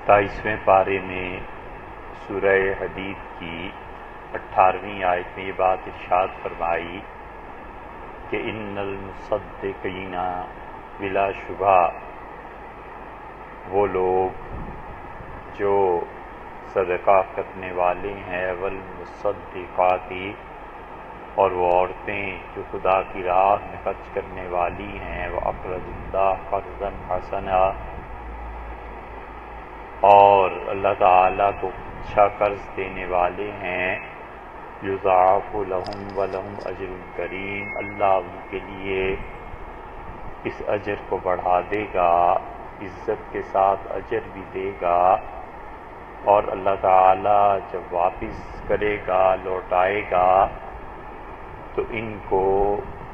23ویں پارے میں سورہ حدید کی 18ویں آیت میں یہ بات ارشاد فرمائی کہ ان المصدقین بلا شبہ وہ لوگ جو صدقہ کرنے والے ہیں، والمصدقات اور وہ عورتیں جو خدا کی راہ میں خرچ کرنے والی ہیں، وَأَقْرَضُ اللَّهَ قَرْضًا حَسَنًا اور اللہ تعالیٰ کو اچھا قرض دینے والے ہیں، یضاعف لہم ولہم اجر کریم اللہ ان کے لیے اس اجر کو بڑھا دے گا، عزت کے ساتھ اجر بھی دے گا، اور اللہ تعالیٰ جب واپس کرے گا، لوٹائے گا تو ان کو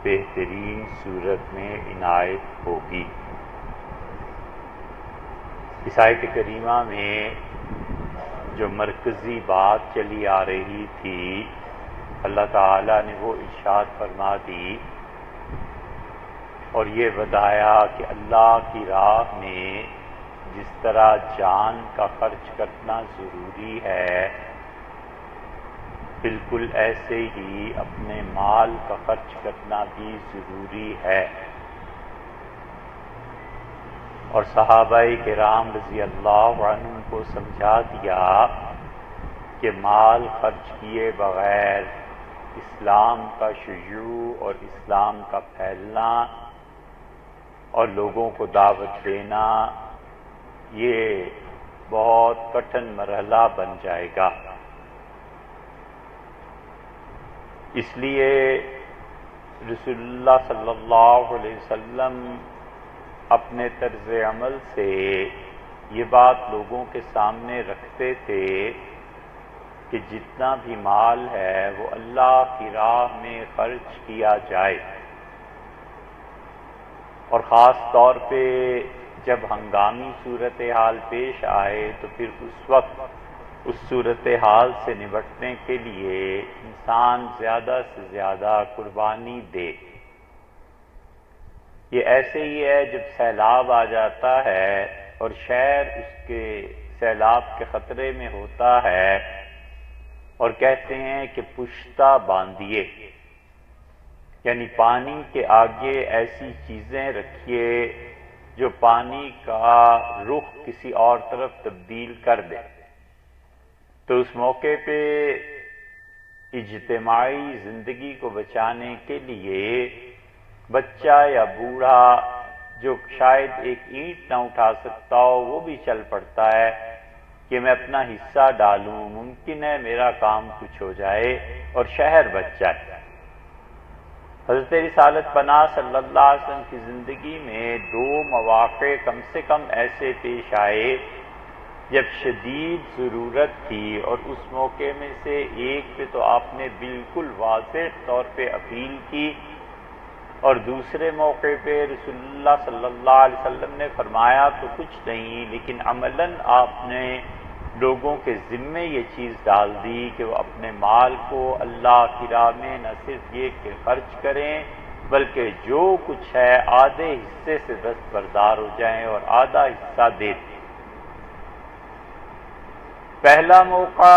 بہترین صورت میں عنایت ہوگی۔ اس آیت کریمہ میں جو مرکزی بات چلی آ رہی تھی، اللہ تعالیٰ نے وہ ارشاد فرما دی اور یہ بتایا کہ اللہ کی راہ میں جس طرح جان کا خرچ کرنا ضروری ہے، بالکل ایسے ہی اپنے مال کا خرچ کرنا بھی ضروری ہے۔ اور صحابہ کرام رضی اللہ عنہم کو سمجھا دیا کہ مال خرچ کیے بغیر اسلام کا شیوع اور اسلام کا پھیلنا اور لوگوں کو دعوت دینا یہ بہت کٹھن مرحلہ بن جائے گا۔ اس لیے رسول اللہ صلی اللہ علیہ وسلم اپنے طرز عمل سے یہ بات لوگوں کے سامنے رکھتے تھے کہ جتنا بھی مال ہے وہ اللہ کی راہ میں خرچ کیا جائے، اور خاص طور پہ جب ہنگامی صورتحال پیش آئے تو پھر اس وقت اس صورتحال سے نمٹنے کے لیے انسان زیادہ سے زیادہ قربانی دے۔ یہ ایسے ہی ہے جب سیلاب آ جاتا ہے اور شہر اس کے سیلاب کے خطرے میں ہوتا ہے اور کہتے ہیں کہ پشتہ باندھیے، یعنی پانی کے آگے ایسی چیزیں رکھیے جو پانی کا رخ کسی اور طرف تبدیل کر دے۔ تو اس موقع پہ اجتماعی زندگی کو بچانے کے لیے بچہ یا بوڑھا جو شاید ایک اینٹ نہ اٹھا سکتا ہو وہ بھی چل پڑتا ہے کہ میں اپنا حصہ ڈالوں، ممکن ہے میرا کام کچھ ہو جائے اور شہر بچ جائے۔ حضرت رسالت پناہ صلی اللہ علیہ وسلم کی زندگی میں 2 مواقع کم سے کم ایسے پیش آئے جب شدید ضرورت تھی، اور اس موقع میں سے ایک پہ تو آپ نے بالکل واضح طور پہ اپیل کی، اور دوسرے موقع پہ رسول اللہ صلی اللہ علیہ وسلم نے فرمایا تو کچھ نہیں، لیکن عملاً آپ نے لوگوں کے ذمے یہ چیز ڈال دی کہ وہ اپنے مال کو اللہ کی راہ میں نہ صرف یہ کہ خرچ کریں بلکہ جو کچھ ہے آدھے حصے سے دستبردار ہو جائیں اور آدھا حصہ دے دیں۔ پہلا موقع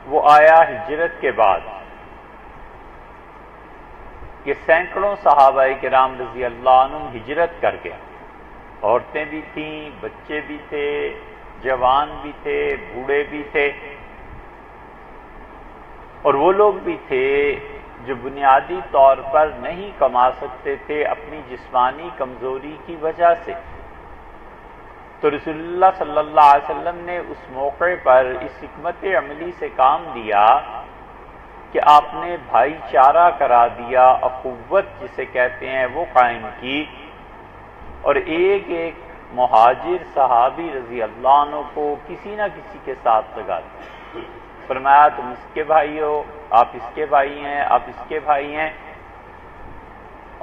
وہ آیا ہجرت کے بعد کہ سینکڑوں صحابہ کرام رضی اللہ عنہم ہجرت کر گئے، عورتیں بھی تھیں، بچے بھی تھے، جوان بھی تھے، بوڑھے بھی تھے، اور وہ لوگ بھی تھے جو بنیادی طور پر نہیں کما سکتے تھے اپنی جسمانی کمزوری کی وجہ سے۔ تو رسول اللہ صلی اللہ علیہ وسلم نے اس موقع پر اس حکمت عملی سے کام لیا کہ آپ نے بھائی چارہ کرا دیا، اخوت جسے کہتے ہیں وہ قائم کی، اور ایک ایک مہاجر صحابی رضی اللہ عنہ کو کسی نہ کسی کے ساتھ لگا دیا، فرمایا تم اس کے بھائی ہو، آپ اس کے بھائی ہیں، آپ اس کے بھائی ہیں،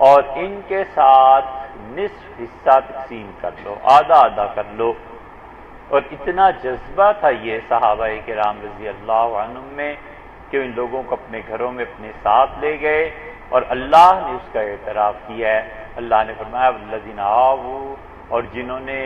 اور ان کے ساتھ نصف حصہ تقسیم کر لو، آدھا آدھا کر لو۔ اور اتنا جذبہ تھا یہ صحابہ کرام رضی اللہ عنہم میں کہ ان لوگوں کو اپنے گھروں میں اپنے ساتھ لے گئے، اور اللہ نے اس کا اعتراف کیا ہے۔ اللہ نے فرمایا والذین آووا، اور جنہوں نے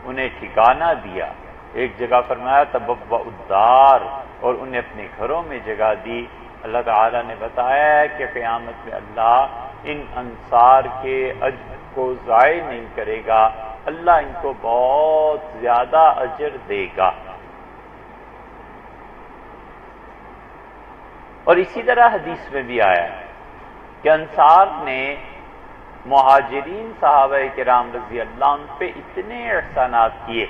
انہیں ٹھکانہ دیا، ایک جگہ فرمایا تبوأ الدار، اور انہیں اپنے گھروں میں جگہ دی۔ اللہ تعالیٰ نے بتایا ہے کہ قیامت میں اللہ ان انصار کے اجر کو ضائع نہیں کرے گا، اللہ ان کو بہت زیادہ اجر دے گا۔ اور اسی طرح حدیث میں بھی آیا ہے کہ انصار نے مہاجرین صحابہ کرام رضی اللہ عنہ پہ اتنے احسانات کیے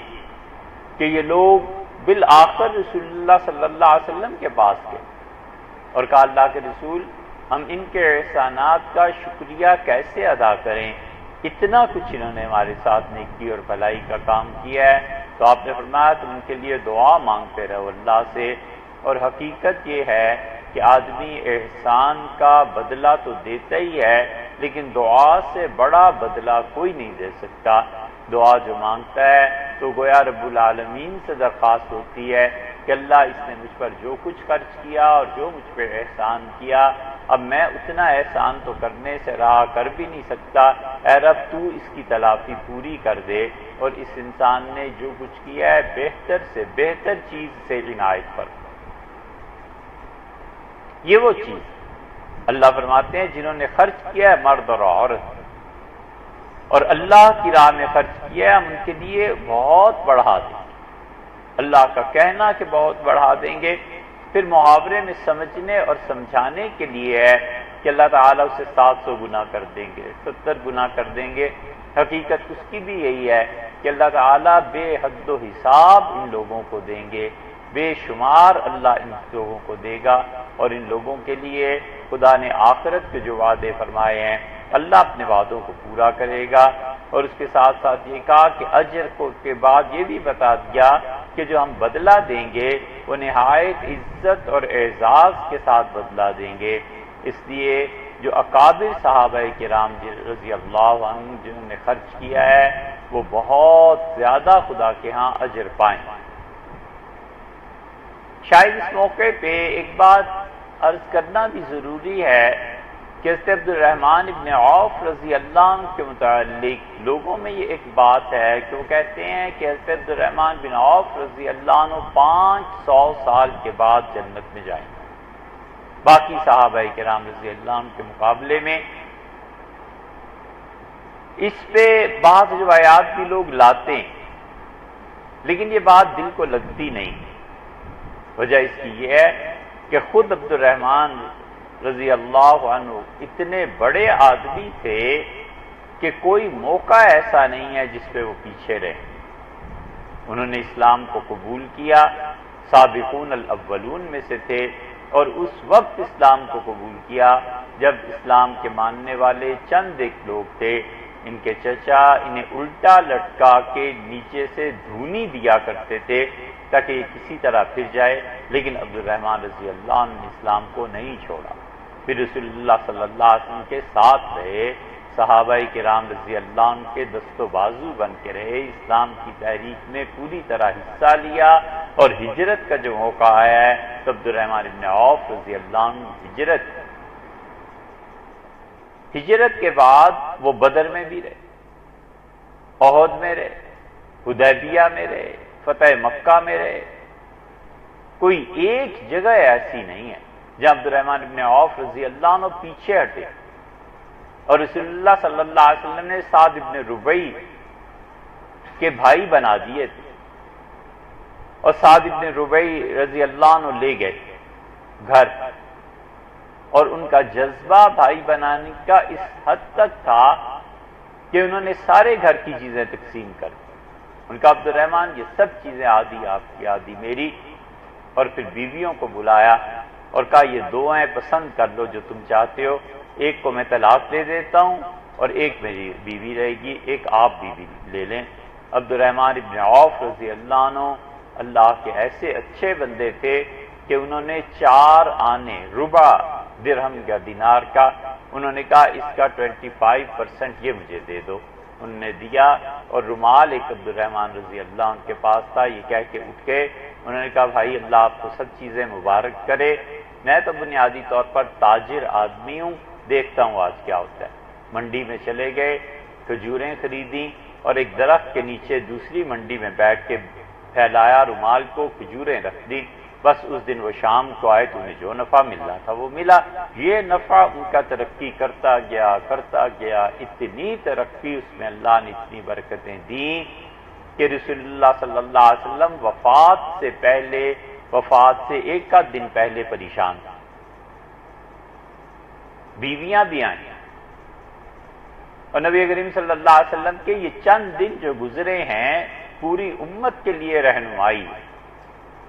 کہ یہ لوگ بالآخر رسول اللہ صلی اللہ علیہ وسلم کے پاس گئے اور کہا اللہ کے رسول، ہم ان کے احسانات کا شکریہ کیسے ادا کریں، اتنا کچھ انہوں نے ہمارے ساتھ نیکی اور بھلائی کا کام کیا ہے۔ تو آپ نے فرمایا تم ان کے لیے دعا مانگتے رہو اللہ سے، اور حقیقت یہ ہے کہ آدمی احسان کا بدلہ تو دیتا ہی ہے، لیکن دعا سے بڑا بدلہ کوئی نہیں دے سکتا۔ دعا جو مانگتا ہے تو گویا رب العالمین سے درخواست ہوتی ہے کہ اللہ اس نے مجھ پر جو کچھ خرچ کیا اور جو مجھ پہ احسان کیا، اب میں اتنا احسان تو کرنے سے رہا کر بھی نہیں سکتا، اے رب تو اس کی تلافی پوری کر دے، اور اس انسان نے جو کچھ کیا ہے بہتر سے بہتر چیز سے عنایت پر۔ یہ وہ چیز اللہ فرماتے ہیں جنہوں نے خرچ کیا ہے، مرد اور عورت، اور اللہ کی راہ میں خرچ کیا ہے، ہم ان کے لیے بہت بڑھا دیں گے۔ اللہ کا کہنا کہ بہت بڑھا دیں گے، پھر محاورے میں سمجھنے اور سمجھانے کے لیے ہے کہ اللہ تعالیٰ اسے 700 گنا کر دیں گے، 70 گنا کر دیں گے۔ حقیقت اس کی بھی یہی ہے کہ اللہ تعالیٰ بے حد و حساب ان لوگوں کو دیں گے، بے شمار اللہ ان لوگوں کو دے گا، اور ان لوگوں کے لیے خدا نے آخرت کے جو وعدے فرمائے ہیں اللہ اپنے وعدوں کو پورا کرے گا۔ اور اس کے ساتھ ساتھ یہ کہا کہ اجر کو کے بعد یہ بھی بتا دیا کہ جو ہم بدلہ دیں گے وہ نہایت عزت اور اعزاز کے ساتھ بدلہ دیں گے۔ اس لیے جو اکابر صحابہ کرام رضی اللہ عنہ جنہوں نے خرچ کیا ہے وہ بہت زیادہ خدا کے ہاں اجر پائیں۔ شاید اس موقع پہ ایک بات عرض کرنا بھی ضروری ہے کہ حضرت عبد الرحمن ابن عوف رضی اللہ عنہ کے متعلق لوگوں میں یہ ایک بات ہے کہ وہ کہتے ہیں کہ حضرت عبد الرحمن بن عوف رضی اللہ عنہ 500 سال کے بعد جنت میں جائیں گے، باقی صحابہ کرام رضی اللہ عنہ کے مقابلے میں۔ اس پہ بعض روایات بھی لوگ لاتے ہیں، لیکن یہ بات دل کو لگتی نہیں۔ وجہ اس کی یہ ہے کہ خود عبد الرحمن رضی اللہ عنہ اتنے بڑے آدمی تھے کہ کوئی موقع ایسا نہیں ہے جس پہ وہ پیچھے رہے۔ انہوں نے اسلام کو قبول کیا، سابقون الاولون میں سے تھے، اور اس وقت اسلام کو قبول کیا جب اسلام کے ماننے والے چند ایک لوگ تھے۔ ان کے چچا انہیں الٹا لٹکا کے نیچے سے دھونی دیا کرتے تھے تاکہ یہ کسی طرح پھر جائے، لیکن عبد الرحمن رضی اللہ عنہ نے اسلام کو نہیں چھوڑا، پھر رسول اللہ صلی اللہ علیہ وسلم کے ساتھ رہے، صحابہ کرام رضی اللہ عنہ کے دست و بازو بن کے رہے، اسلام کی تحریک میں پوری طرح حصہ لیا، اور ہجرت کا جو موقع آیا ہے تو عبد الرحمن ابن عوف رضی اللہ عنہ ہجرت کے بعد وہ بدر میں بھی رہے، احد میں رہے، حدیبیہ میں رہے، فتح مکہ میں رہے۔ کوئی ایک جگہ ایسی نہیں ہے جہاں عبد الرحمن ابن عوف رضی اللہ عنہ پیچھے ہٹے، اور رسول اللہ صلی اللہ علیہ وسلم نے سعد ابن ربیع کے بھائی بنا دیے تھے، اور سعد ابن ربیع رضی اللہ عنہ لے گئے گھر، اور ان کا جذبہ بھائی بنانے کا اس حد تک تھا کہ انہوں نے سارے گھر کی چیزیں تقسیم کر دی۔ ان کا عبد الرحمن یہ سب چیزیں آدھی آپ کی آدھی میری، اور پھر بیویوں کو بلایا اور کہا یہ دو ہیں پسند کر لو جو تم چاہتے ہو، ایک کو میں طلاق دے دیتا ہوں اور ایک میری بیوی رہے گی، ایک آپ بیوی لے لیں۔ عبد الرحمن ابن عوف رضی اللہ عنہ اللہ کے ایسے اچھے بندے تھے کہ انہوں نے 4 آنے ربع درہم کا دینار کا، انہوں نے کہا اس کا 25% یہ مجھے دے دو، انہوں نے دیا، اور رومال ایک عبد الرحمن رضی اللہ عنہ کے پاس تھا، یہ کہہ کے اٹھ گئے، انہوں نے کہا بھائی اللہ آپ کو سب چیزیں مبارک کرے، میں تو بنیادی طور پر تاجر آدمی ہوں، دیکھتا ہوں آج کیا ہوتا ہے۔ منڈی میں چلے گئے، کھجوریں خریدیں، اور ایک درخت کے نیچے دوسری منڈی میں بیٹھ کے پھیلایا رومال کو، کھجوریں رکھ دی، بس اس دن وہ شام کو آئے تو انہیں جو نفع ملنا تھا وہ ملا۔ یہ نفع ان کا ترقی کرتا گیا، اتنی ترقی اس میں اللہ نے اتنی برکتیں دیں کہ رسول اللہ صلی اللہ علیہ وسلم وفات سے ایک آدھ دن پہلے پریشان تھا، بیویاں بھی آئیں، اور نبی کریم صلی اللہ علیہ وسلم کے یہ چند دن جو گزرے ہیں پوری امت کے لیے رہنمائی،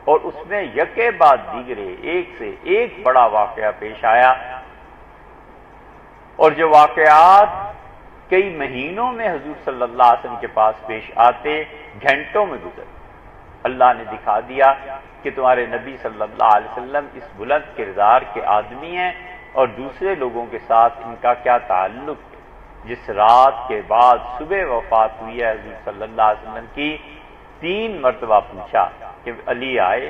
اور اس میں یکے بعد دیگرے ایک سے ایک بڑا واقعہ پیش آیا، اور جو واقعات کئی مہینوں میں حضور صلی اللہ علیہ وسلم کے پاس پیش آتے گھنٹوں میں گزر، اللہ نے دکھا دیا کہ تمہارے نبی صلی اللہ علیہ وسلم اس بلند کردار کے آدمی ہیں، اور دوسرے لوگوں کے ساتھ ان کا کیا تعلق ہے۔ جس رات کے بعد صبح وفات ہوئی ہے حضور صلی اللہ علیہ وسلم کی، 3 مرتبہ پوچھا کہ علی آئے؟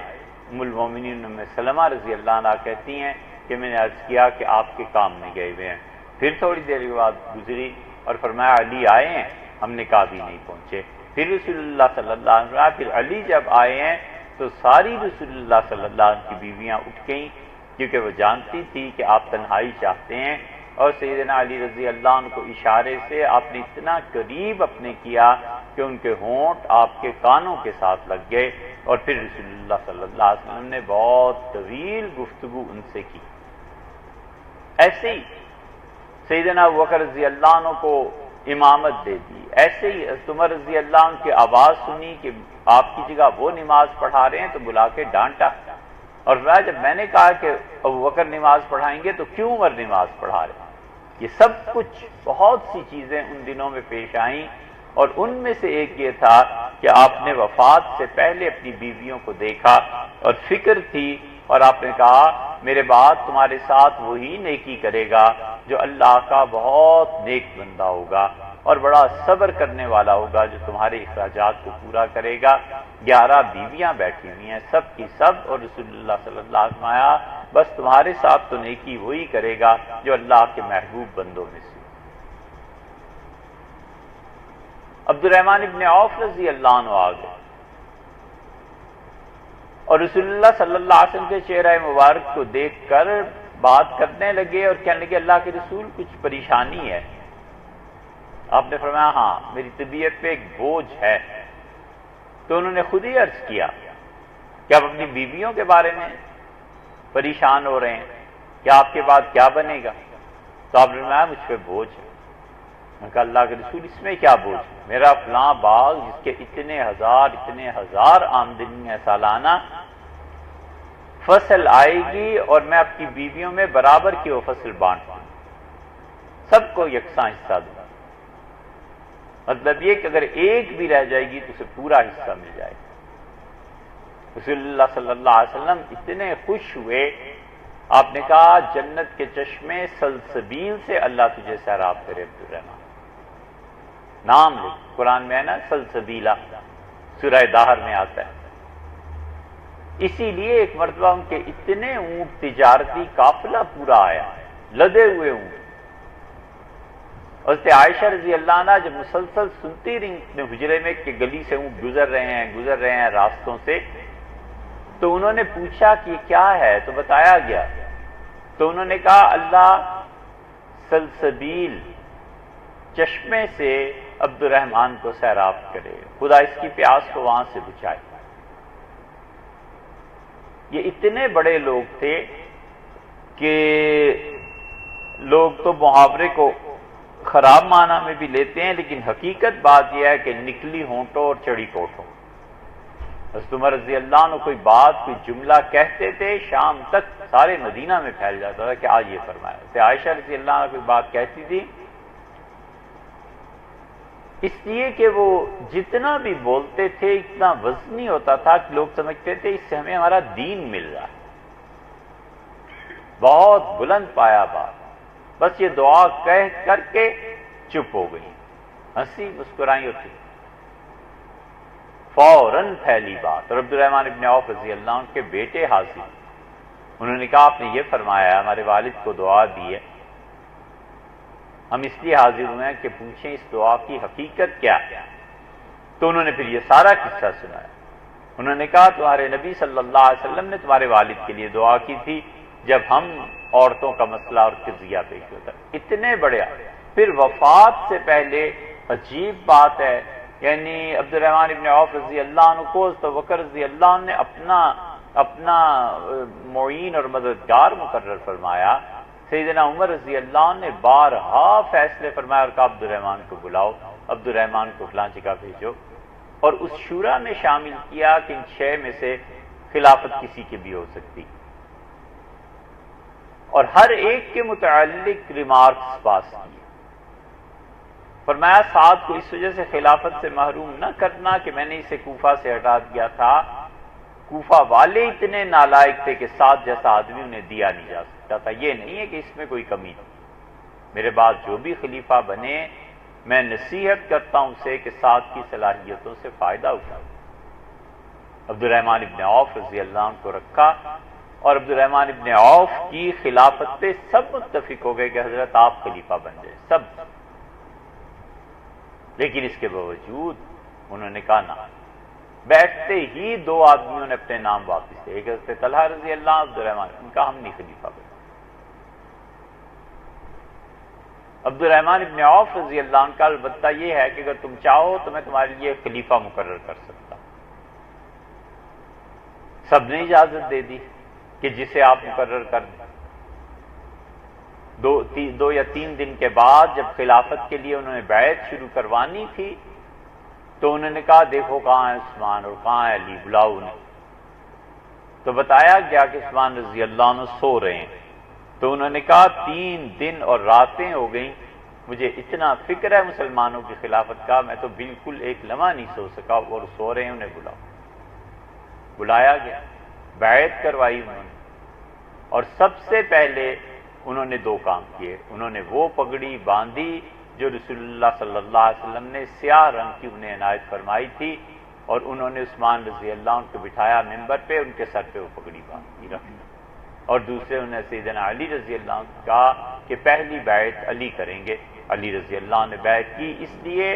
ام المومنین ام سلمہ رضی اللہ عنہ کہتی ہیں کہ میں نے عرض کیا کہ آپ کے کام میں گئے ہوئے ہیں، پھر تھوڑی دیر کے بعد گزری اور فرمایا علی آئے ہیں؟ ہم نے کہا بھی نہیں پہنچے۔ پھر رسول اللہ صلی اللہ علیہ وسلم، پھر علی جب آئے ہیں تو ساری رسول اللہ صلی اللہ علیہ وسلم کی بیویاں اٹھ گئیں، کیونکہ وہ جانتی تھی کہ آپ تنہائی چاہتے ہیں، اور سیدنا علی رضی اللہ عنہ کو اشارے سے آپ نے اتنا قریب اپنے کیا کہ ان کے ہونٹ آپ کے کانوں کے ساتھ لگ گئے، اور پھر رسول اللہ صلی اللہ علیہ وسلم نے بہت طویل گفتگو ان سے کی۔ ایسے ہی سیدنا ابوبکر رضی اللہ عنہ کو امامت دے دی، ایسے ہی حضرت عمر رضی اللہ عنہ کی آواز سنی کہ آپ کی جگہ وہ نماز پڑھا رہے ہیں تو بلا کے ڈانٹا، اور جب میں نے کہا کہ ابوبکر نماز پڑھائیں گے تو کیوں عمر نماز پڑھا رہے ہیں؟ یہ سب کچھ بہت سی چیزیں ان دنوں میں پیش آئیں، اور ان میں سے ایک یہ تھا کہ آپ نے وفات سے پہلے اپنی بیویوں کو دیکھا اور فکر تھی، اور آپ نے کہا میرے بعد تمہارے ساتھ وہی نیکی کرے گا جو اللہ کا بہت نیک بندہ ہوگا اور بڑا صبر کرنے والا ہوگا، جو تمہارے اخراجات کو پورا کرے گا۔ 11 بیویاں بیٹھی ہوئی ہیں، سب کی سب، اور رسول اللہ صلی اللہ علیہ وسلم آیا بس تمہارے ساتھ تو نیکی وہی کرے گا جو اللہ کے محبوب بندوں میں سے۔ عبد الرحمن ابن عوف رضی اللہ عنہ آ گئے، اور رسول اللہ صلی اللہ علیہ وسلم کے چہرہ مبارک کو دیکھ کر بات کرنے لگے اور کہنے لگے اللہ کے رسول کچھ پریشانی ہے؟ آپ نے فرمایا ہاں میری طبیعت پہ ایک بوجھ ہے۔ تو انہوں نے خود ہی عرض کیا کہ آپ اپنی بیویوں کے بارے میں پریشان ہو رہے ہیں کہ آپ کے بعد کیا بنے گا؟ تو آپ نے فرمایا مجھ پہ بوجھ ہے۔ میں کہا اللہ کے رسول اس میں کیا بوجھ ہے؟ میرا فلاں باغ جس کے اتنے ہزار آمدنی ہے سالانہ، فصل آئے گی اور میں اپنی بیویوں میں برابر کی وہ فصل بانٹ دوں، سب کو یکساں حصہ دوں، مطلب یہ کہ اگر ایک بھی رہ جائے گی تو اسے پورا حصہ مل جائے گا۔ رسول اللہ صلی اللہ علیہ وسلم اتنے خوش ہوئے، آپ نے کہا جنت کے چشمے سلسبیل سے اللہ تجھے سیراب کرے عبد الرحمن، نام لکھ، قرآن میں ہے نا سلسبیلا، سورہ دہر میں آتا ہے۔ اسی لیے ایک مرتبہ ان کے اتنے اونٹ تجارتی قافلہ پورا آیا، لدے ہوئے اونٹ، حضرت عائشہ رضی اللہ عنہ جب مسلسل سنتی رہی اپنے حجرے میں کہ گلی سے اونٹ گزر رہے ہیں راستوں سے، تو انہوں نے پوچھا کہ یہ کیا ہے؟ تو بتایا گیا، تو انہوں نے کہا اللہ سلسبیل چشمے سے عبد الرحمن کو سیراب کرے، خدا اس کی پیاس کو وہاں سے بچائے۔ یہ اتنے بڑے لوگ تھے کہ لوگ تو محاورے کو خراب معنی میں بھی لیتے ہیں، لیکن حقیقت بات یہ ہے کہ نکلی ہونٹوں اور چڑی کوٹھوں۔ حضرت عمر رضی اللہ عنہ کوئی بات کوئی جملہ کہتے تھے، شام تک سارے مدینہ میں پھیل جاتا تھا کہ آج یہ فرمایا۔ حضرت عائشہ رضی اللہ عنہ کوئی بات کہتی تھی، اس لیے کہ وہ جتنا بھی بولتے تھے اتنا وزنی ہوتا تھا کہ لوگ سمجھتے تھے اس سے ہمیں ہمارا دین مل رہا ہے، بہت بلند پایا بات، بس یہ دعا کہہ کر کے چپ ہو گئی، ہنسی مسکرائی اور چپ، فوراً پھیلی بات۔ اور عبد الرحمن ابن عوف رضی اللہ عنہ کے بیٹے حاضر، انہوں نے کہا آپ نے یہ فرمایا ہمارے والد کو دعا دی ہے، ہم اس لیے حاضر ہوئے ہیں کہ پوچھیں اس دعا کی حقیقت کیا ہے۔ تو انہوں نے پھر یہ سارا قصہ سنایا انہوں نے کہا تمہارے نبی صلی اللہ علیہ وسلم نے تمہارے والد کے لیے دعا کی تھی جب ہم عورتوں کا مسئلہ اور قضیہ پیش ہوتا. اتنے بڑے. پھر وفات سے پہلے عجیب بات ہے، یعنی عبد الرحمن ابن عوف رضی اللہ عنہ کو ابو بکر رضی اللہ عنہ نے اپنا معین اور مددگار مقرر فرمایا. سیدنا عمر رضی اللہ عنہ نے بارہا فیصلے فرمایا اور کہا عبد الرحمن کو بلاؤ، عبد الرحمن کو فلاں جگہ بھیجو، اور اس شورا میں شامل کیا کہ ان 6 میں سے خلافت کسی کی بھی ہو سکتی، اور ہر ایک کے متعلق ریمارکس پاس کیے. فرمایا سعد کو اس وجہ سے خلافت سے محروم نہ کرنا کہ میں نے اسے کوفہ سے ہٹا دیا تھا. کوفہ والے اتنے نالائق تھے کہ سعد جیسا آدمی انہیں دیا نہیں جا سکتا تھا. یہ نہیں ہے کہ اس میں کوئی کمی تھی. میرے بعد جو بھی خلیفہ بنے میں نصیحت کرتا ہوں اسے کہ سعد کی صلاحیتوں سے فائدہ اٹھاؤ. عبد الرحمن ابن عوف رضی اللہ عنہ کو رکھا، اور عبد الرحمن ابن عوف کی خلافت پہ سب متفق ہو گئے کہ حضرت آپ خلیفہ بن جائے، سب. لیکن اس کے باوجود انہوں نے کہا نہ. بیٹھتے ہی 2 آدمیوں نے اپنے نام واپس لے. ایک حضرت طلحہ رضی اللہ عنہ، عبد الرحمن، ان کا ہم نہیں خلیفہ بنے. عبد الرحمن ابن عوف رضی اللہ عنہ کا البتہ یہ ہے کہ اگر تم چاہو تو میں تمہارے لیے خلیفہ مقرر کر سکتا ہوں. سب نے اجازت دے دی کہ جسے آپ مقرر کر دیں. 2 یا 3 دن کے بعد جب خلافت کے لیے انہوں نے بیعت شروع کروانی تھی تو انہوں نے کہا دیکھو کہاں ہے عثمان اور کہاں ہے علی، بلاؤ انہیں. تو بتایا گیا کہ عثمان رضی اللہ عنہ سو رہے ہیں. تو انہوں نے کہا 3 دن اور راتیں ہو گئیں، مجھے اتنا فکر ہے مسلمانوں کی خلافت کا، میں تو بالکل ایک لمحہ نہیں سو سکا، اور سو رہے ہیں، انہیں بلاؤ. بلایا گیا، بیعت کروائی انہوں نے، اور سب سے پہلے انہوں نے 2 کام کیے. انہوں نے وہ پگڑی باندھی جو رسول اللہ صلی اللہ علیہ وسلم نے سیاہ رنگ کی انہیں عنایت فرمائی تھی، اور انہوں نے عثمان رضی اللہ عنہ کو بٹھایا ممبر پہ، ان کے سر پہ وہ پگڑی باندھی رکھی. اور دوسرے انہوں نے سیدنا علی رضی اللہ عنہ کہا کہ پہلی بیعت علی کریں گے. علی رضی اللہ عنہ نے بیعت کی، اس لیے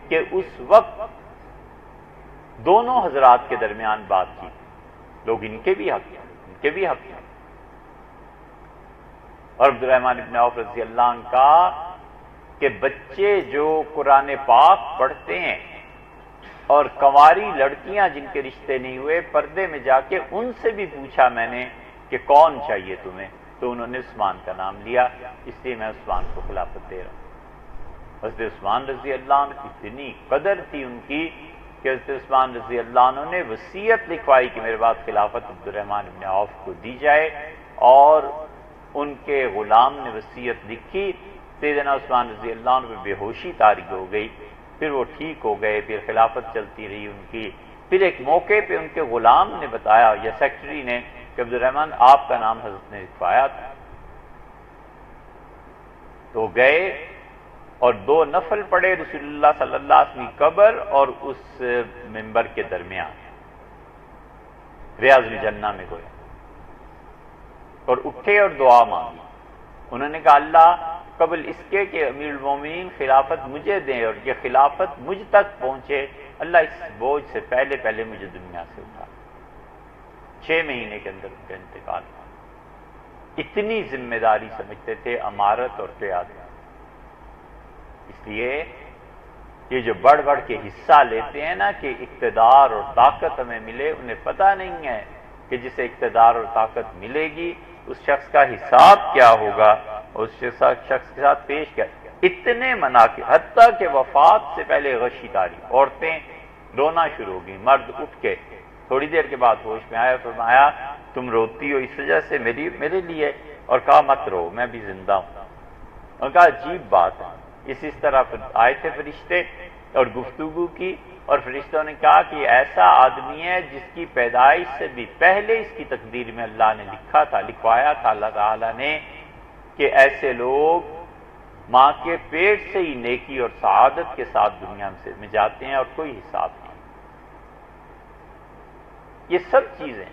کہ اس وقت دونوں حضرات کے درمیان بات کی. لوگ ان کے بھی حق ہیں، ان کے بھی حق ہیں. اور عبد الرحمن ابن عوف رضی اللہ عنہ کا کہ بچے جو قرآن پاک پڑھتے ہیں اور کنواری لڑکیاں جن کے رشتے نہیں ہوئے پردے میں جا کے ان سے بھی پوچھا میں نے کہ کون چاہیے تمہیں، تو انہوں نے عثمان کا نام لیا، اس لیے میں عثمان کو خلافت دے رہا ہوں. حضرت عثمان رضی اللہ عنہ کی اتنی قدر تھی ان کی کہ حضرت عثمان رضی اللہ عنہ نے وصیت لکھوائی کہ میرے بعد خلافت عبد الرحمن ابن عوف کو دی جائے، اور ان کے غلام نے وصیت لکھی. سیدنا عثمان رضی اللہ عنہ پہ بے ہوشی طاری ہو گئی، پھر وہ ٹھیک ہو گئے، پھر خلافت چلتی رہی ان کی. پھر ایک موقع پہ ان کے غلام نے بتایا یا سیکٹری نے کہ عبد الرحمن آپ کا نام حضرت نے لکھوایا تھا. تو گئے اور 2 نفل پڑے رسول اللہ صلی اللہ علیہ وسلم کی قبر اور اس ممبر کے درمیان، ریاض الجنہ میں گئے اور اٹھے اور دعا مانگی. انہوں نے کہا اللہ قبل اس کے کہ امیر المومنین خلافت مجھے دیں اور یہ خلافت مجھ تک پہنچے، اللہ اس بوجھ سے پہلے پہلے مجھے دنیا سے اٹھا. 6 مہینے کے اندر ان کا انتقال ہوا. اتنی ذمہ داری سمجھتے تھے امارت اور قیادت. اس لیے یہ جو بڑھ بڑھ کے حصہ لیتے ہیں نا کہ اقتدار اور طاقت ہمیں ملے، انہیں پتہ نہیں ہے کہ جسے اقتدار اور طاقت ملے گی اس شخص کا حساب کیا ہوگا، اس شخص کے ساتھ پیش کیا. اتنے مناقب، حتیٰ کہ وفات سے پہلے غشی تاری، عورتیں رونا شروع ہو گئی، مرد اٹھ کے تھوڑی دیر کے بعد ہوش میں آیا، فرمایا تم روتی ہو اس وجہ سے میرے لیے، اور کہا مت رو میں بھی زندہ ہوں. اور کہا عجیب بات ہے. اس طرح آئے تھے فرشتے اور گفتگو کی، اور فرشتوں نے کہا کہ ایسا آدمی ہے جس کی پیدائش سے بھی پہلے اس کی تقدیر میں اللہ نے لکھا تھا، لکھوایا تھا اللہ تعالیٰ نے کہ ایسے لوگ ماں کے پیٹ سے ہی نیکی اور سعادت کے ساتھ دنیا میں جاتے ہیں اور کوئی حساب نہیں. یہ سب چیزیں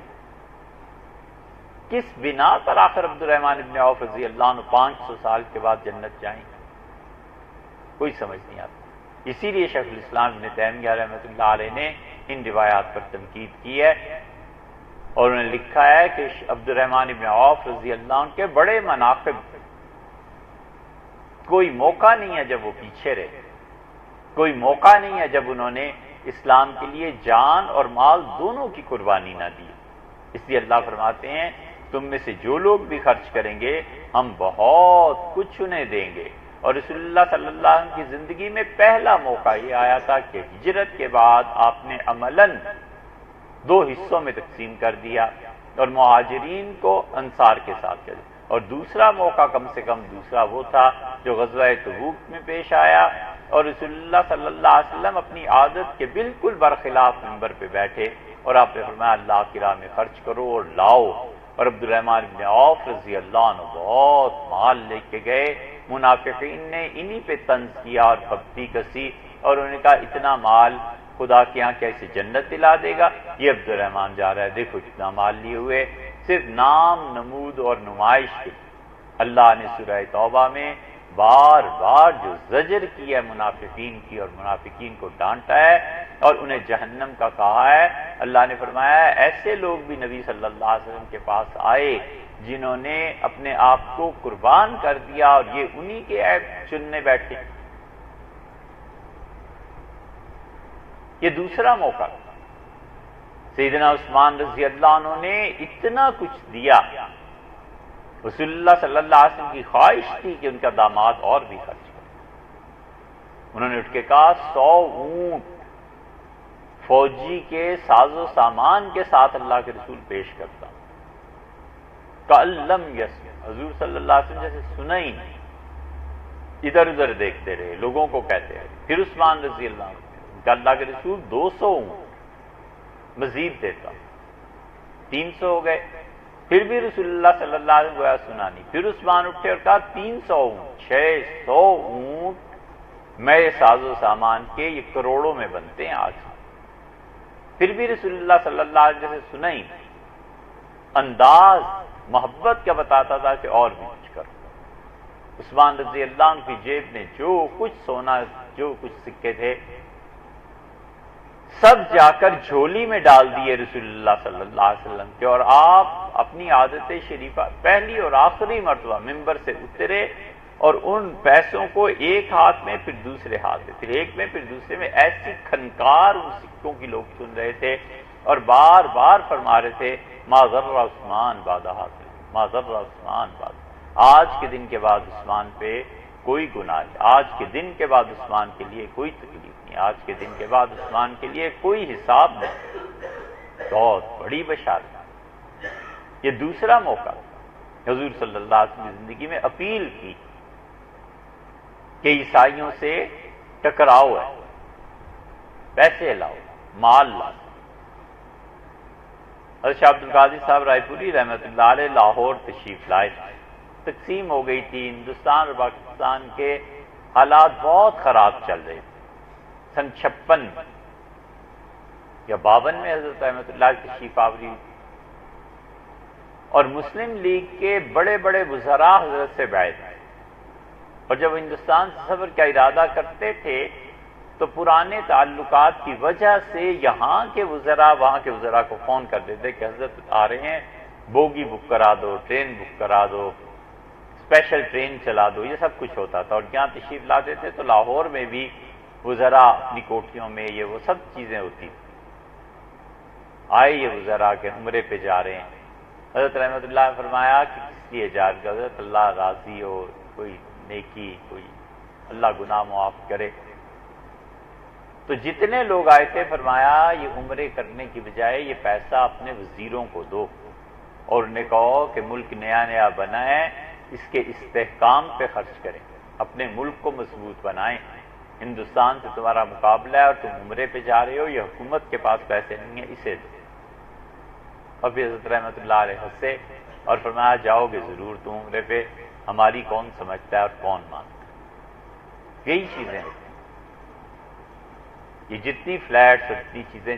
کس بنا پر آخر عبد الرحمن ابن عوف رضی اللہ عنہ 500 سال کے بعد جنت جائیں، کوئی سمجھ نہیں آتا. اسی لیے شیخ الاسلام ابن تیمیہ رحمۃ اللہ علیہ نے ان روایات پر تنقید کی ہے، اور انہوں نے لکھا ہے کہ عبد الرحمن بن عوف رضی اللہ عنہ کے بڑے مناقب، کوئی موقع نہیں ہے جب وہ پیچھے رہے، کوئی موقع نہیں ہے جب انہوں نے اسلام کے لیے جان اور مال دونوں کی قربانی نہ دی۔ اس لیے اللہ فرماتے ہیں تم میں سے جو لوگ بھی خرچ کریں گے ہم بہت کچھ انہیں دیں گے۔ اور رسول اللہ صلی اللہ علیہ وسلم کی زندگی میں پہلا موقع یہ آیا تھا کہ ہجرت کے بعد آپ نے عملاً 2 حصوں میں تقسیم کر دیا، اور مہاجرین کو انصار کے ساتھ کر دیا۔ اور دوسرا موقع کم سے کم دوسرا وہ تھا جو غزوہ تبوک میں پیش آیا، اور رسول اللہ صلی اللہ علیہ وسلم اپنی عادت کے بالکل برخلاف منبر پہ بیٹھے اور آپ نے فرمایا اللہ کی راہ میں خرچ کرو اور لاؤ، اور عبد الرحمن بن عوف رضی اللہ عنہ بہت مال لے کے گئے۔ منافقین نے انہی پہ طنز کیا اور پھپتی کسی، اور انہوں نے کہا اتنا مال خدا کے یہاں کیسے جنت دلا دے گا، یہ عبد الرحمن جا رہا ہے، دیکھو اتنا مال لیے ہوئے، صرف نام نمود اور نمائش کے۔ اللہ نے سورہ توبہ میں بار بار جو زجر کی ہے منافقین کی، اور منافقین کو ڈانٹا ہے اور انہیں جہنم کا کہا ہے، اللہ نے فرمایا ہے ایسے لوگ بھی نبی صلی اللہ علیہ وسلم کے پاس آئے جنہوں نے اپنے آپ کو قربان کر دیا، اور یہ انہی کے عیب چننے بیٹھے۔ یہ دوسرا موقع، سیدنا عثمان رضی اللہ عنہ نے اتنا کچھ دیا، رسول اللہ صلی اللہ علیہ وسلم کی خواہش تھی کہ ان کا داماد اور بھی خرچ کرے۔ انہوں نے اٹھ کے کہا 100 اونٹ فوجی کے ساز و سامان کے ساتھ اللہ کے رسول پیش کرتا ہوں۔ کَأَلَّمْ يَسْمَعْ، حضور صلی اللہ علیہ وسلم جیسے سنا ہی نہیں، ادھر ادھر دیکھتے رہے، لوگوں کو کہتے رہے۔ پھر عثمان رضی اللہ عنہ کہ اللہ کے رسول 200 اونٹ مزید دیتا، 300 ہو گئے۔ پھر بھی رسول اللہ صلی اللہ علیہ وسلم گویا سنا نہیں۔ پھر عثمان اٹھے اور کہا 300 اونٹ، 600 اونٹ میرے ساز و سامان کے، یہ کروڑوں میں بنتے ہیں آج۔ پھر بھی رسول اللہ صلی اللہ علیہ وسلم جیسے سنا ہی نہیں، انداز محبت کا بتاتا تھا کہ اور بھی کچھ کرو۔ عثمان رضی اللہ عنہ کی جیب میں جو کچھ سونا، جو کچھ سکے تھے، سب جا کر جھولی میں ڈال دیے رسول اللہ صلی اللہ علیہ وسلم کے، اور آپ اپنی عادت شریفہ پہلی اور آخری مرتبہ ممبر سے اترے اور ان پیسوں کو ایک ہاتھ میں پھر دوسرے ہاتھ میں، پھر ایک میں پھر دوسرے میں، ایسی کھنکار ان سکوں کی لوگ سن رہے تھے اور بار بار فرما رہے تھے ما ضر عثمان بعد حاضر، ما ضر عثمان بعد۔ آج کے دن کے بعد عثمان پہ کوئی گناہ نہیں، آج کے دن کے بعد عثمان کے لیے کوئی تکلیف نہیں، آج کے دن کے بعد عثمان کے لیے کوئی حساب نہیں۔ بہت بڑی بشارت۔ یہ دوسرا موقع حضور صلی اللہ علیہ وسلم کی زندگی میں اپیل کی کہ عیسائیوں سے ٹکراؤ ہے، پیسے لاؤ، مال لاؤ۔ حضرت شاہ عبد القادر صاحب رائے پوری رحمۃ اللہ علیہ لاہور تشریف لائے، تقسیم ہو گئی تھی، ہندوستان اور پاکستان کے حالات بہت خراب چل رہے تھے۔ سن 56 یا 52 میں حضرت رحمۃ اللہ تشریف آوری، اور مسلم لیگ کے بڑے بڑے وزراء حضرت سے بیعت تھے، اور جب ہندوستان سے سفر کا ارادہ کرتے تھے تو پرانے تعلقات کی وجہ سے یہاں کے وزراء وہاں کے وزراء کو فون کر دیتے کہ حضرت آ رہے ہیں، بوگی بک کرا دو، ٹرین بک کرا دو، اسپیشل ٹرین چلا دو، یہ سب کچھ ہوتا تھا۔ اور یہاں تشریف لاتے تھے تو لاہور میں بھی وزراء اپنی کوٹھیوں میں یہ وہ سب چیزیں ہوتی تھیں۔ آئے یہ وزراء کے عمرے پہ جا رہے ہیں، حضرت رحمۃ اللہ نے فرمایا کہ کس لیے جا رہے؟ حضرت اللہ راضی ہو، کوئی نیکی، کوئی اللہ گناہ معاف کرے۔ تو جتنے لوگ آئے تھے فرمایا یہ عمرے کرنے کی بجائے یہ پیسہ اپنے وزیروں کو دو، اور انہیں کہو کہ ملک نیا نیا بنا ہے، اس کے استحکام پہ خرچ کریں، اپنے ملک کو مضبوط بنائیں، ہندوستان سے تمہارا مقابلہ ہے اور تم عمرے پہ جا رہے ہو، یہ حکومت کے پاس پیسے نہیں ہیں، اسے دو۔ اور پھر حضرت رحمۃ اللہ علیہ ہنسے اور فرمایا جاؤ گے ضرور تم عمرے پہ، ہماری کون سمجھتا ہے اور کون مانتا ہے۔ یہی چیزیں یہ جتنی فلیٹس اور جتنی چیزیں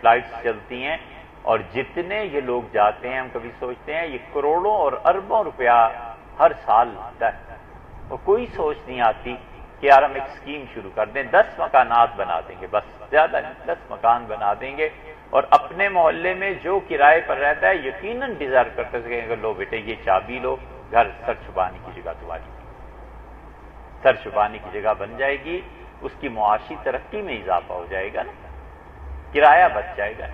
فلائٹس چلتی ہیں اور جتنے یہ لوگ جاتے ہیں، ہم کبھی سوچتے ہیں یہ کروڑوں اور اربوں روپیہ ہر سال لگتا ہے، اور کوئی سوچ نہیں آتی کہ یار ہم ایک اسکیم شروع کر دیں، 10 مکانات بنا دیں گے، بس زیادہ نہیں، 10 مکان بنا دیں گے، اور اپنے محلے میں جو کرائے پر رہتا ہے یقیناً ڈیزائر کرتے سکیں کہ لو بیٹے یہ چابی لو، گھر سر چھپانے کی جگہ تمہاری، سر چھپانے کی جگہ بن جائے گی، اس کی معاشی ترقی میں اضافہ ہو جائے گا نا، کرایہ بچ جائے گا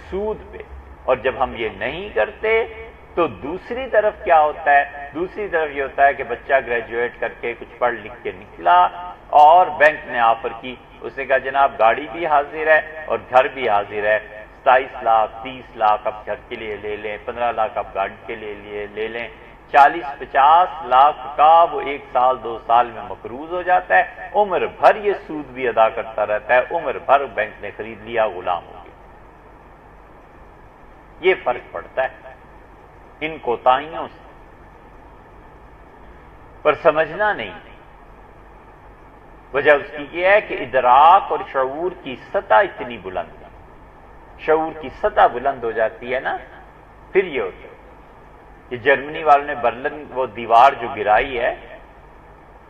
سود پہ۔ اور جب ہم یہ نہیں کرتے تو دوسری طرف کیا ہوتا ہے؟ دوسری طرف یہ ہوتا ہے کہ بچہ گریجویٹ کر کے کچھ پڑھ لکھ کے نکلا اور بینک نے آفر کی، اس نے کہا جناب گاڑی بھی حاضر ہے اور گھر بھی حاضر ہے، 27 لاکھ 30 لاکھ آپ گھر کے لیے لے لیں، 15 لاکھ آپ گاڑی کے لیے لے لیں، 40-50 لاکھ کا وہ 1 سال 2 سال میں مقروض ہو جاتا ہے، عمر بھر یہ سود بھی ادا کرتا رہتا ہے، عمر بھر بینک نے خرید لیا، غلام ہو گیا۔ یہ فرق پڑتا ہے ان کوتاہیوں سے، پر سمجھنا نہیں۔ وجہ اس کی یہ ہے کہ ادراک اور شعور کی سطح اتنی بلند ہے، شعور کی سطح بلند ہو جاتی ہے نا، پھر یہ ہوتا ہے کہ جرمنی والوں نے برلن وہ دیوار جو گرائی ہے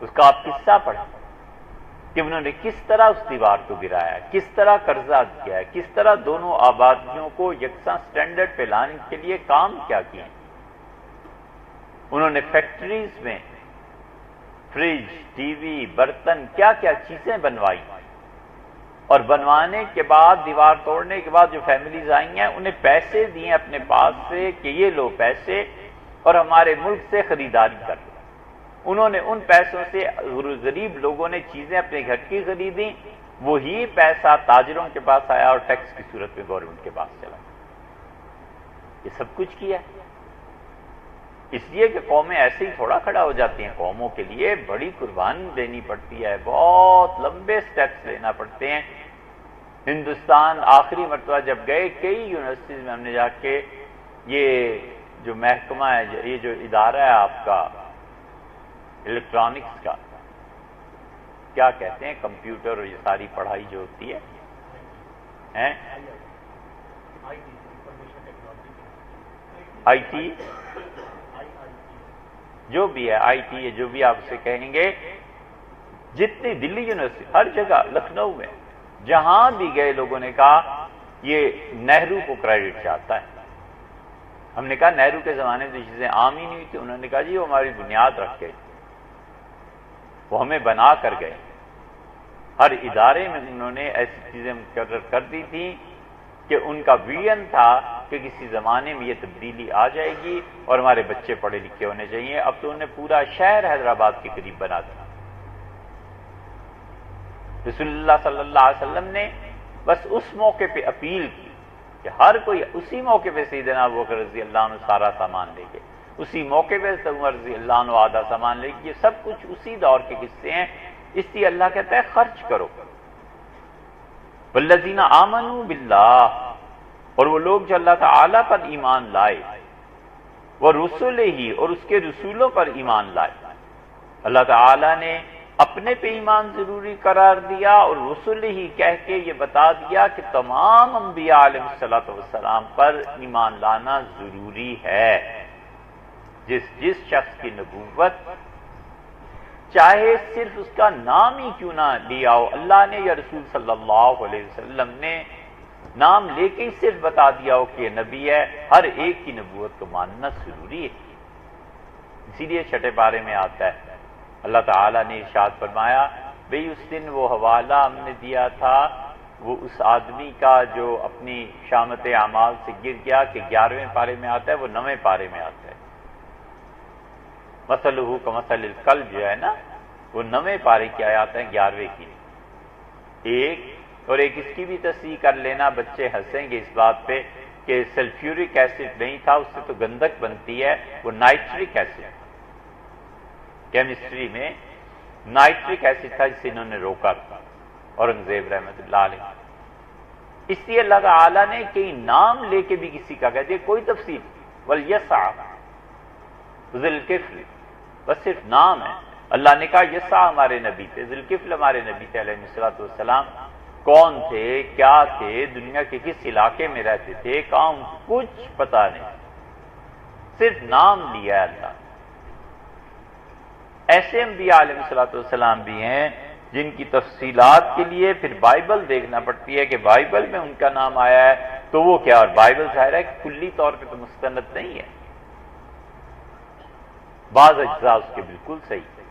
اس کا آپ قصہ پڑھیں کہ انہوں نے کس طرح اس دیوار کو گرایا، کس طرح قرضہ کیا ہے، کس طرح دونوں آبادیوں کو یکساں سٹینڈرڈ پہ لانے کے لیے کام کیا کیا۔ انہوں نے فیکٹریز میں فریج، ٹی وی، برتن، کیا کیا چیزیں بنوائی، اور بنوانے کے بعد دیوار توڑنے کے بعد جو فیملیز آئی ہیں انہیں پیسے دیے اپنے پاس سے کہ یہ لو پیسے اور ہمارے ملک سے خریداری کر لو۔ انہوں نے ان پیسوں سے غریب لوگوں نے چیزیں اپنے گھر کی خریدیں، وہی پیسہ تاجروں کے پاس آیا اور ٹیکس کی صورت میں گورنمنٹ کے پاس چلا۔ یہ سب کچھ کیا ہے اس لیے کہ قومیں ایسے ہی تھوڑا کھڑا ہو جاتی ہیں، قوموں کے لیے بڑی قربانی دینی پڑتی ہے، بہت لمبے سٹیپس لینا پڑتے ہیں۔ ہندوستان آخری مرتبہ جب گئے، کئی یونیورسٹیز میں ہم نے جا کے یہ جو محکمہ ہے، یہ جو ادارہ ہے آپ کا الیکٹرانکس کا، کیا کہتے ہیں، کمپیوٹر اور یہ ساری پڑھائی جو ہوتی ہے آئی ٹی، جو بھی ہے آئی ٹی، جو بھی آپ اسے کہیں گے، جتنی دلی یونیورسٹی، ہر جگہ، لکھنؤ میں جہاں بھی گئے لوگوں نے کہا یہ نہرو کو کریڈٹ چاہتا ہے۔ ہم نے کہا نہرو کے زمانے میں چیزیں عام ہی نہیں ہوئی تھی، انہوں نے کہا جی وہ ہماری بنیاد رکھ گئے، وہ ہمیں بنا کر گئے۔ ہر ادارے میں انہوں نے ایسی چیزیں مقرر کر دی تھیں کہ ان کا ویژن تھا کہ کسی زمانے میں یہ تبدیلی آ جائے گی اور ہمارے بچے پڑھے لکھے ہونے چاہیے۔ اب تو انہوں نے پورا شہر حیدرآباد کے قریب بنا دیا۔ رسول اللہ صلی اللہ علیہ وسلم نے بس اس موقع پہ اپیل کی کہ ہر کوئی اسی موقع پہ سیدنا ابوبکر رضی اللہ عنہ سارا سامان لے کے، اسی موقع پہ عمر رضی اللہ عنہ آدھا سامان لے کے، یہ سب کچھ اسی دور کے قصے ہیں۔ اس لیے اللہ کہتا ہے خرچ کرو۔ والذین آمنوا باللہ، اور وہ لوگ جو اللہ تعالی پر ایمان لائے، ورسلہ، اور اس کے رسولوں پر ایمان لائے۔ اللہ تعالی نے اپنے پہ ایمان ضروری قرار دیا اور رسول ہی کہہ کے یہ بتا دیا کہ تمام انبیاء علیہ السلام پر ایمان لانا ضروری ہے۔ جس شخص کی نبوت چاہے صرف اس کا نام ہی کیوں نہ لیا ہو، اللہ نے یا رسول صلی اللہ علیہ وسلم نے نام لے کے ہی صرف بتا دیا ہو کہ یہ نبی ہے، ہر ایک کی نبوت کو ماننا ضروری ہے۔ اسی لیے چھٹے پارے میں آتا ہے اللہ تعالیٰ نے ارشاد فرمایا، بھئی اس دن وہ حوالہ ہم نے دیا تھا وہ اس آدمی کا جو اپنی شامت اعمال سے گر گیا، کہ 11ویں پارے میں آتا ہے، وہ 9ویں پارے میں آتا ہے۔ مثلہ کمثل الکلب جو ہے نا، وہ 9ویں پارے کی آیات ہیں، 11ویں کی ایک اس کی بھی تصحیح کر لینا، بچے ہنسیں گے اس بات پہ کہ سلفیورک ایسڈ نہیں تھا، اس سے تو گندک بنتی ہے، وہ نائٹرک ایسڈ، کیمسٹری میں نائٹرک ایسڈ تھا جسے انہوں نے روکا تھا اورنگزیب رحمت اللہ علیہ۔ اس لیے اللہ تعالیٰ نے کئی نام لے کے بھی کسی کا کہتے کوئی تفصیل، وَالْيَسْعَ ذُو الْكِفْلِ، بس صرف نام ہے۔ اللہ نے کہا یسع ہمارے نبی تھے، ذو الکفل ہمارے نبی تھے علیہ الصلوۃ والسلام، کون تھے، کیا تھے، دنیا کے کس علاقے میں رہتے تھے، کہاں، کچھ پتہ نہیں، صرف نام لیا ہے اللہ۔ ایسے انبیاء علیہ الصلوۃ والسلام بھی ہیں جن کی تفصیلات کے لیے پھر بائبل دیکھنا پڑتی ہے کہ بائبل میں ان کا نام آیا ہے تو وہ کیا، اور بائبل ظاہر ہے کہ کلی طور پہ تو مستند نہیں ہے، بعض اجزاء اس کے بالکل صحیح ہے۔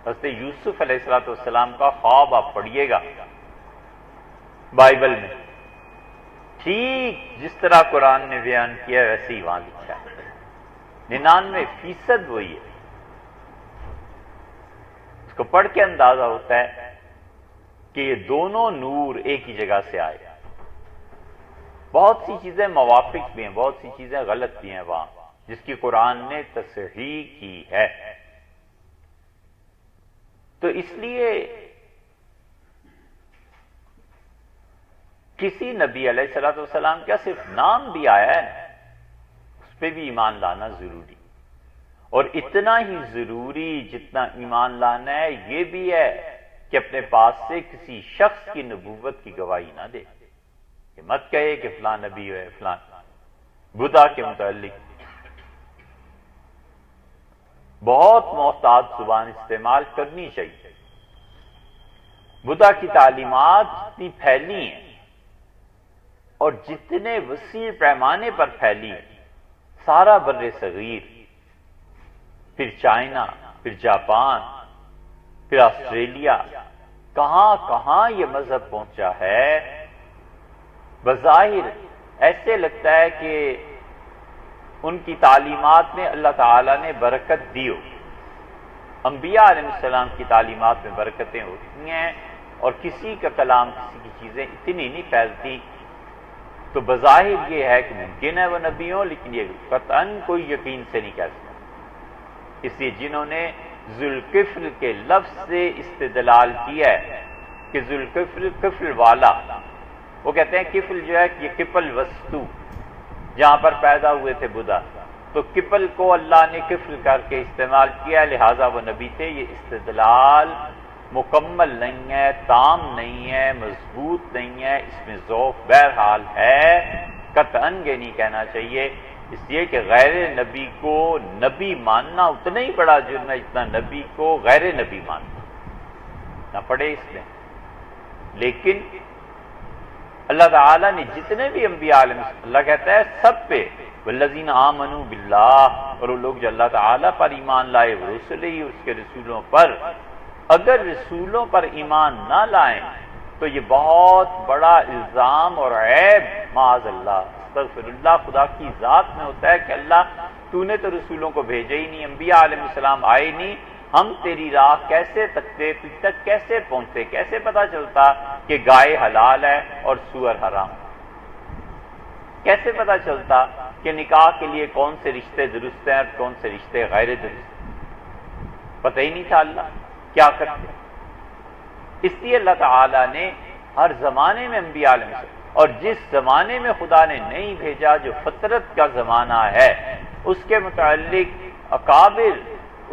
حضرت یوسف علیہ الصلوۃ والسلام کا خواب آپ پڑھیے گا بائبل میں، ٹھیک جس طرح قرآن نے بیان کیا ویسے ہی وہاں لکھا ہے، 99% وہی ہے۔ اس کو پڑھ کے اندازہ ہوتا ہے کہ یہ دونوں نور ایک ہی جگہ سے آئے۔ بہت سی چیزیں موافق بھی ہیں، بہت سی چیزیں غلط بھی ہیں وہاں، جس کی قرآن نے تصحیح کی ہے۔ تو اس لیے کسی نبی علیہ الصلوۃ والسلام کا صرف نام بھی آیا ہے، اس پہ بھی ایمان لانا ضروری، اور اتنا ہی ضروری جتنا ایمان لانا ہے یہ بھی ہے کہ اپنے پاس سے کسی شخص کی نبوت کی گواہی نہ دے، کہ مت کہے کہ فلاں نبی ہے، فلاں بدھا کے متعلق بہت محتاط زبان استعمال کرنی چاہیے۔ بدھا کی تعلیمات جتنی پھیلی ہیں اور جتنے وسیع پیمانے پر پھیلی ہیں، سارا بر صغیر، پھر چائنا، پھر جاپان، پھر آسٹریلیا، کہاں کہاں یہ مذہب پہنچا ہے، بظاہر ایسے لگتا ہے کہ ان کی تعلیمات میں اللہ تعالیٰ نے برکت دی ہو۔ انبیاء علیہ السلام کی تعلیمات میں برکتیں ہوتی ہیں، اور کسی کا کلام، کسی کی چیزیں اتنی نہیں پھیلتی، تو بظاہر یہ ہے کہ ممکن ہے وہ نبی ہوں، لیکن یہ قطعاً کوئی یقین سے نہیں کہہ سکتا۔ اس لیے جنہوں نے ذوالکفل کے لفظ سے استدلال کیا ہے کہ ذوالکفل کفل والا، وہ کہتے ہیں کفل جو ہے یہ کپل وستو جہاں پر پیدا ہوئے تھے بدھا، تو کپل کو اللہ نے کفل کر کے استعمال کیا، لہذا وہ نبی تھے۔ یہ استدلال مکمل نہیں ہے، تام نہیں ہے، مضبوط نہیں ہے، اس میں ذوق بہرحال ہے، قطعاً یہ نہیں کہنا چاہیے، اس لیے کہ غیر نبی کو نبی ماننا اتنا ہی بڑا جرم ہے جتنا نبی کو غیر نبی ماننا، نہ پڑے اس میں۔ لیکن اللہ تعالیٰ نے جتنے بھی انبیاء علیہ السلام، اللہ کہتا ہے سب پہ والذین آمنوا باللہ، اور وہ لوگ جو اللہ تعالیٰ پر ایمان لائے، ورسلہ، اس کے رسولوں پر، اگر رسولوں پر ایمان نہ لائیں تو یہ بہت بڑا الزام اور عیب، معاذ اللہ، استغفر اللہ، خدا کی ذات میں ہوتا ہے کہ اللہ تو نے تو رسولوں کو بھیجا ہی نہیں، انبیاء علیہ السلام آئے نہیں، ہم تیری راہ کیسے تکتے، تجھ تک کیسے پہنچتے، کیسے پتا چلتا کہ گائے حلال ہے اور سور حرام، کیسے پتا چلتا کہ نکاح کے لیے کون سے رشتے درست ہیں اور کون سے رشتے غیر درست، پتہ ہی نہیں تھا اللہ کیا کرتے۔ اس لیے اللہ تعالیٰ نے ہر زمانے میں انبیاء علیہ السلام، اور جس زمانے میں خدا نے نہیں بھیجا، جو فطرت کا زمانہ ہے، اس کے متعلق اکابر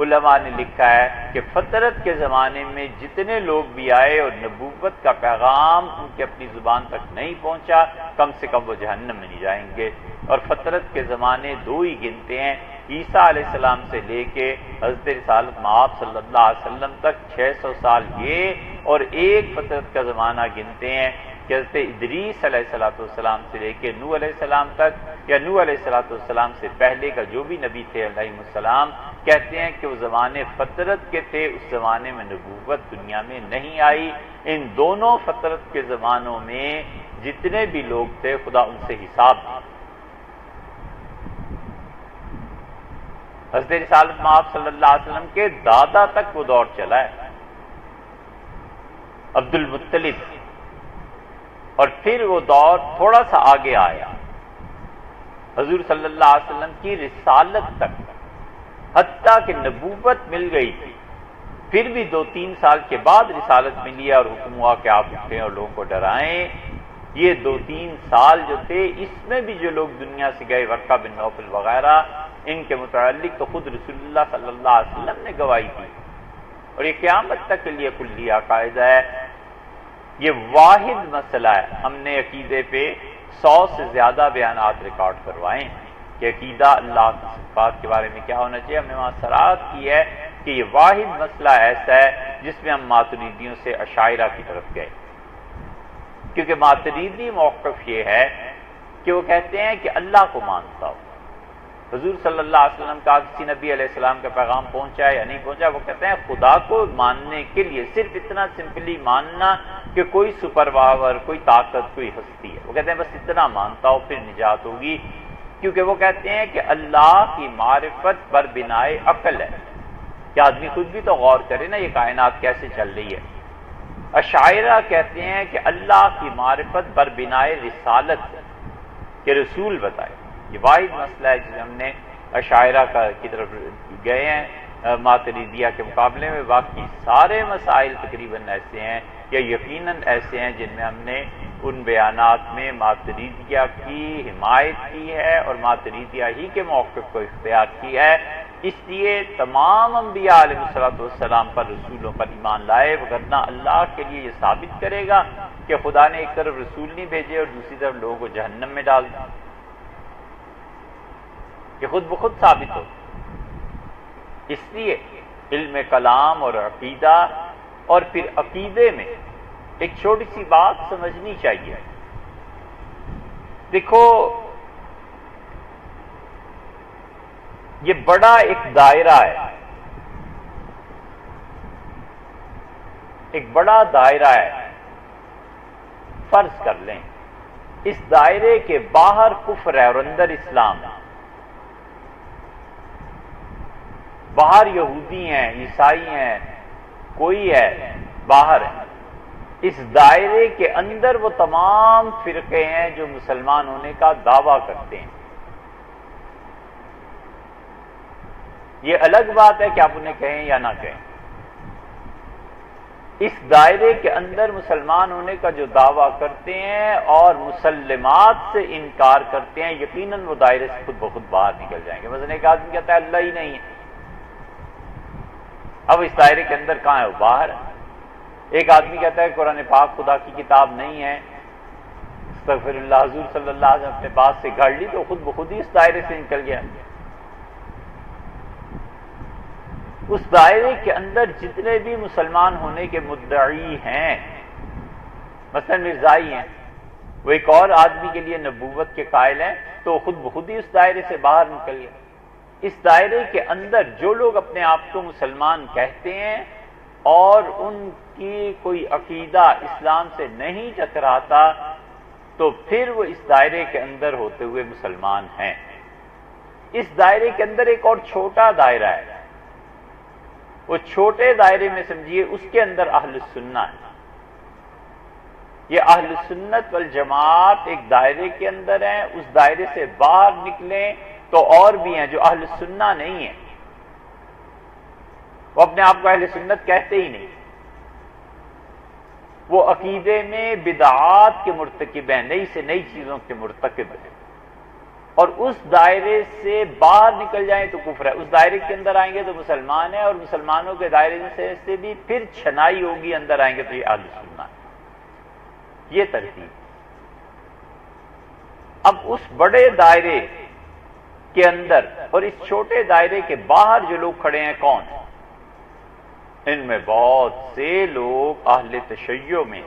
علماء نے لکھا ہے کہ فطرت کے زمانے میں جتنے لوگ بھی آئے اور نبوت کا پیغام ان کے اپنی زبان تک نہیں پہنچا، کم سے کم وہ جہنم میں نہیں جائیں گے۔ اور فطرت کے زمانے دو ہی گنتے ہیں، عیسیٰ علیہ السلام سے لے کے حضرت رسالت مآب صلی اللہ علیہ وسلم تک 600 سال یہ، اور ایک فطرت کا زمانہ گنتے ہیں کہ حضرت ادریس علیہ السلام سے لے کے نوح علیہ السلام تک، یا نوح علیہ السلام سے پہلے کا جو بھی نبی تھے علیہ السلام، کہتے ہیں کہ وہ زمانے فطرت کے تھے، اس زمانے میں نبوت دنیا میں نہیں آئی۔ ان دونوں فطرت کے زمانوں میں جتنے بھی لوگ تھے خدا ان سے حساب دیا۔ حضرت رسالت مآب صلی اللہ علیہ وسلم کے دادا تک وہ دور چلا ہے، عبد المطلب، اور پھر وہ دور تھوڑا سا آگے آیا حضور صلی اللہ علیہ وسلم کی رسالت تک، حتیٰ کہ نبوت مل گئی تھی، پھر بھی 2-3 سال کے بعد رسالت ملی اور حکم ہوا کہ آپ اٹھیں اور لوگوں کو ڈرائیں۔ یہ 2-3 سال جو تھے، اس میں بھی جو لوگ دنیا سے گئے، ورقہ بن نوفل وغیرہ، ان کے متعلق تو خود رسول اللہ صلی اللہ علیہ وسلم نے گواہی دی، اور یہ قیامت تک کے لیے کلیہ قاعدہ ہے۔ یہ واحد مسئلہ ہے، ہم نے عقیدے پہ 100 سے زیادہ بیانات ریکارڈ کروائے ہیں کہ عقیدہ اللہ کی صفات کے بارے میں کیا ہونا چاہیے۔ ہم نے وہاں صراحت کی ہے کہ یہ واحد مسئلہ ایسا ہے جس میں ہم ماتریدیوں سے اشاعرہ کی طرف گئے، کیونکہ ماتریدی موقف یہ ہے کہ وہ کہتے ہیں کہ اللہ کو مانتا ہو۔ حضور صلی اللہ علیہ وسلم کا کسی نبی علیہ السلام کا پیغام پہنچا یا نہیں پہنچا، وہ کہتے ہیں خدا کو ماننے کے لیے صرف اتنا سمپلی ماننا کہ کوئی سپر پاور، کوئی طاقت، کوئی ہستی ہے، وہ کہتے ہیں بس اتنا مانتا ہو پھر نجات ہوگی، کیونکہ وہ کہتے ہیں کہ اللہ کی معرفت بر بنائے عقل ہے کہ آدمی خود بھی تو غور کرے نا یہ کائنات کیسے چل رہی ہے۔ اشاعرہ کہتے ہیں کہ اللہ کی معرفت بر بنائے رسالت ہے کہ رسول بتائے۔ یہ واحد مسئلہ ہے جسے ہم نے اشاعرہ کی طرف گئے ہیں ماتریدیہ کے مقابلے میں۔ باقی سارے مسائل تقریباً ایسے ہیں یا یقیناً ایسے ہیں جن میں ہم نے ان بیانات میں ماتریدیہ کی حمایت کی ہے اور ماتریدیہ ہی کے موقف کو اختیار کی ہے۔ اس لیے تمام انبیاء علیہ السلام پر، رسولوں پر ایمان لائے، وگرنہ اللہ کے لیے یہ ثابت کرے گا کہ خدا نے ایک طرف رسول نہیں بھیجے اور دوسری طرف لوگوں کو جہنم میں ڈال دیا، یہ خود بخود ثابت ہو۔ اس لیے علم کلام اور عقیدہ، اور پھر عقیدے میں ایک چھوٹی سی بات سمجھنی چاہیے۔ دیکھو یہ بڑا ایک دائرہ ہے، ایک بڑا دائرہ ہے، فرض کر لیں اس دائرے کے باہر کفر ہے اور اندر اسلام ہے، باہر یہودی ہیں، عیسائی ہیں، کوئی ہے باہر ہے، اس دائرے کے اندر وہ تمام فرقے ہیں جو مسلمان ہونے کا دعویٰ کرتے ہیں۔ یہ الگ بات ہے کہ آپ انہیں کہیں یا نہ کہیں، اس دائرے کے اندر مسلمان ہونے کا جو دعویٰ کرتے ہیں اور مسلمات سے انکار کرتے ہیں، یقیناً وہ دائرے سے خود بخود باہر نکل جائیں گے۔ مثلا ایک آدمی کہتا ہے اللہ ہی نہیں ہے، اب اس دائرے کے اندر کہاں ہے؟ وہ باہر ہے۔ ایک آدمی کہتا ہے قرآن پاک خدا کی کتاب نہیں ہے، استغفر اللہ، حضور صلی اللہ علیہ وسلم اپنے پاس سے گھڑ لی تو خود بخود ہی اس دائرے سے نکل گیا۔ اس دائرے کے اندر جتنے بھی مسلمان ہونے کے مدعی ہیں، مثلا مرزائی ہیں، وہ ایک اور آدمی کے لیے نبوت کے قائل ہیں، تو وہ خود بخود ہی اس دائرے سے باہر نکل گیا۔ اس دائرے کے اندر جو لوگ اپنے آپ کو مسلمان کہتے ہیں اور ان کی کوئی عقیدہ اسلام سے نہیں ٹکراتا، تو پھر وہ اس دائرے کے اندر ہوتے ہوئے مسلمان ہیں۔ اس دائرے کے اندر ایک اور چھوٹا دائرہ ہے، وہ چھوٹے دائرے میں سمجھیے اس کے اندر اہل سنہ ہے۔ یہ اہل سنت والجماعت ایک دائرے کے اندر ہیں، اس دائرے سے باہر نکلیں تو اور بھی ہیں جو اہل سنہ نہیں ہیں، وہ اپنے آپ کو اہل سنت کہتے ہی نہیں، وہ عقیدے میں بدعات کے مرتکب ہیں، نئی سے نئی چیزوں کے مرتکب ہیں، اور اس دائرے سے باہر نکل جائیں تو کفر ہے۔ اس دائرے کے اندر آئیں گے تو مسلمان ہیں، اور مسلمانوں کے دائرے سے بھی پھر چھنائی ہوگی، اندر آئیں گے تو یہ اہل سنت ہے۔ یہ ترتیب۔ اب اس بڑے دائرے کے اندر اور اس چھوٹے دائرے کے باہر جو لوگ کھڑے ہیں کون ہیں؟ ان میں بہت سے لوگ اہل تشیع میں،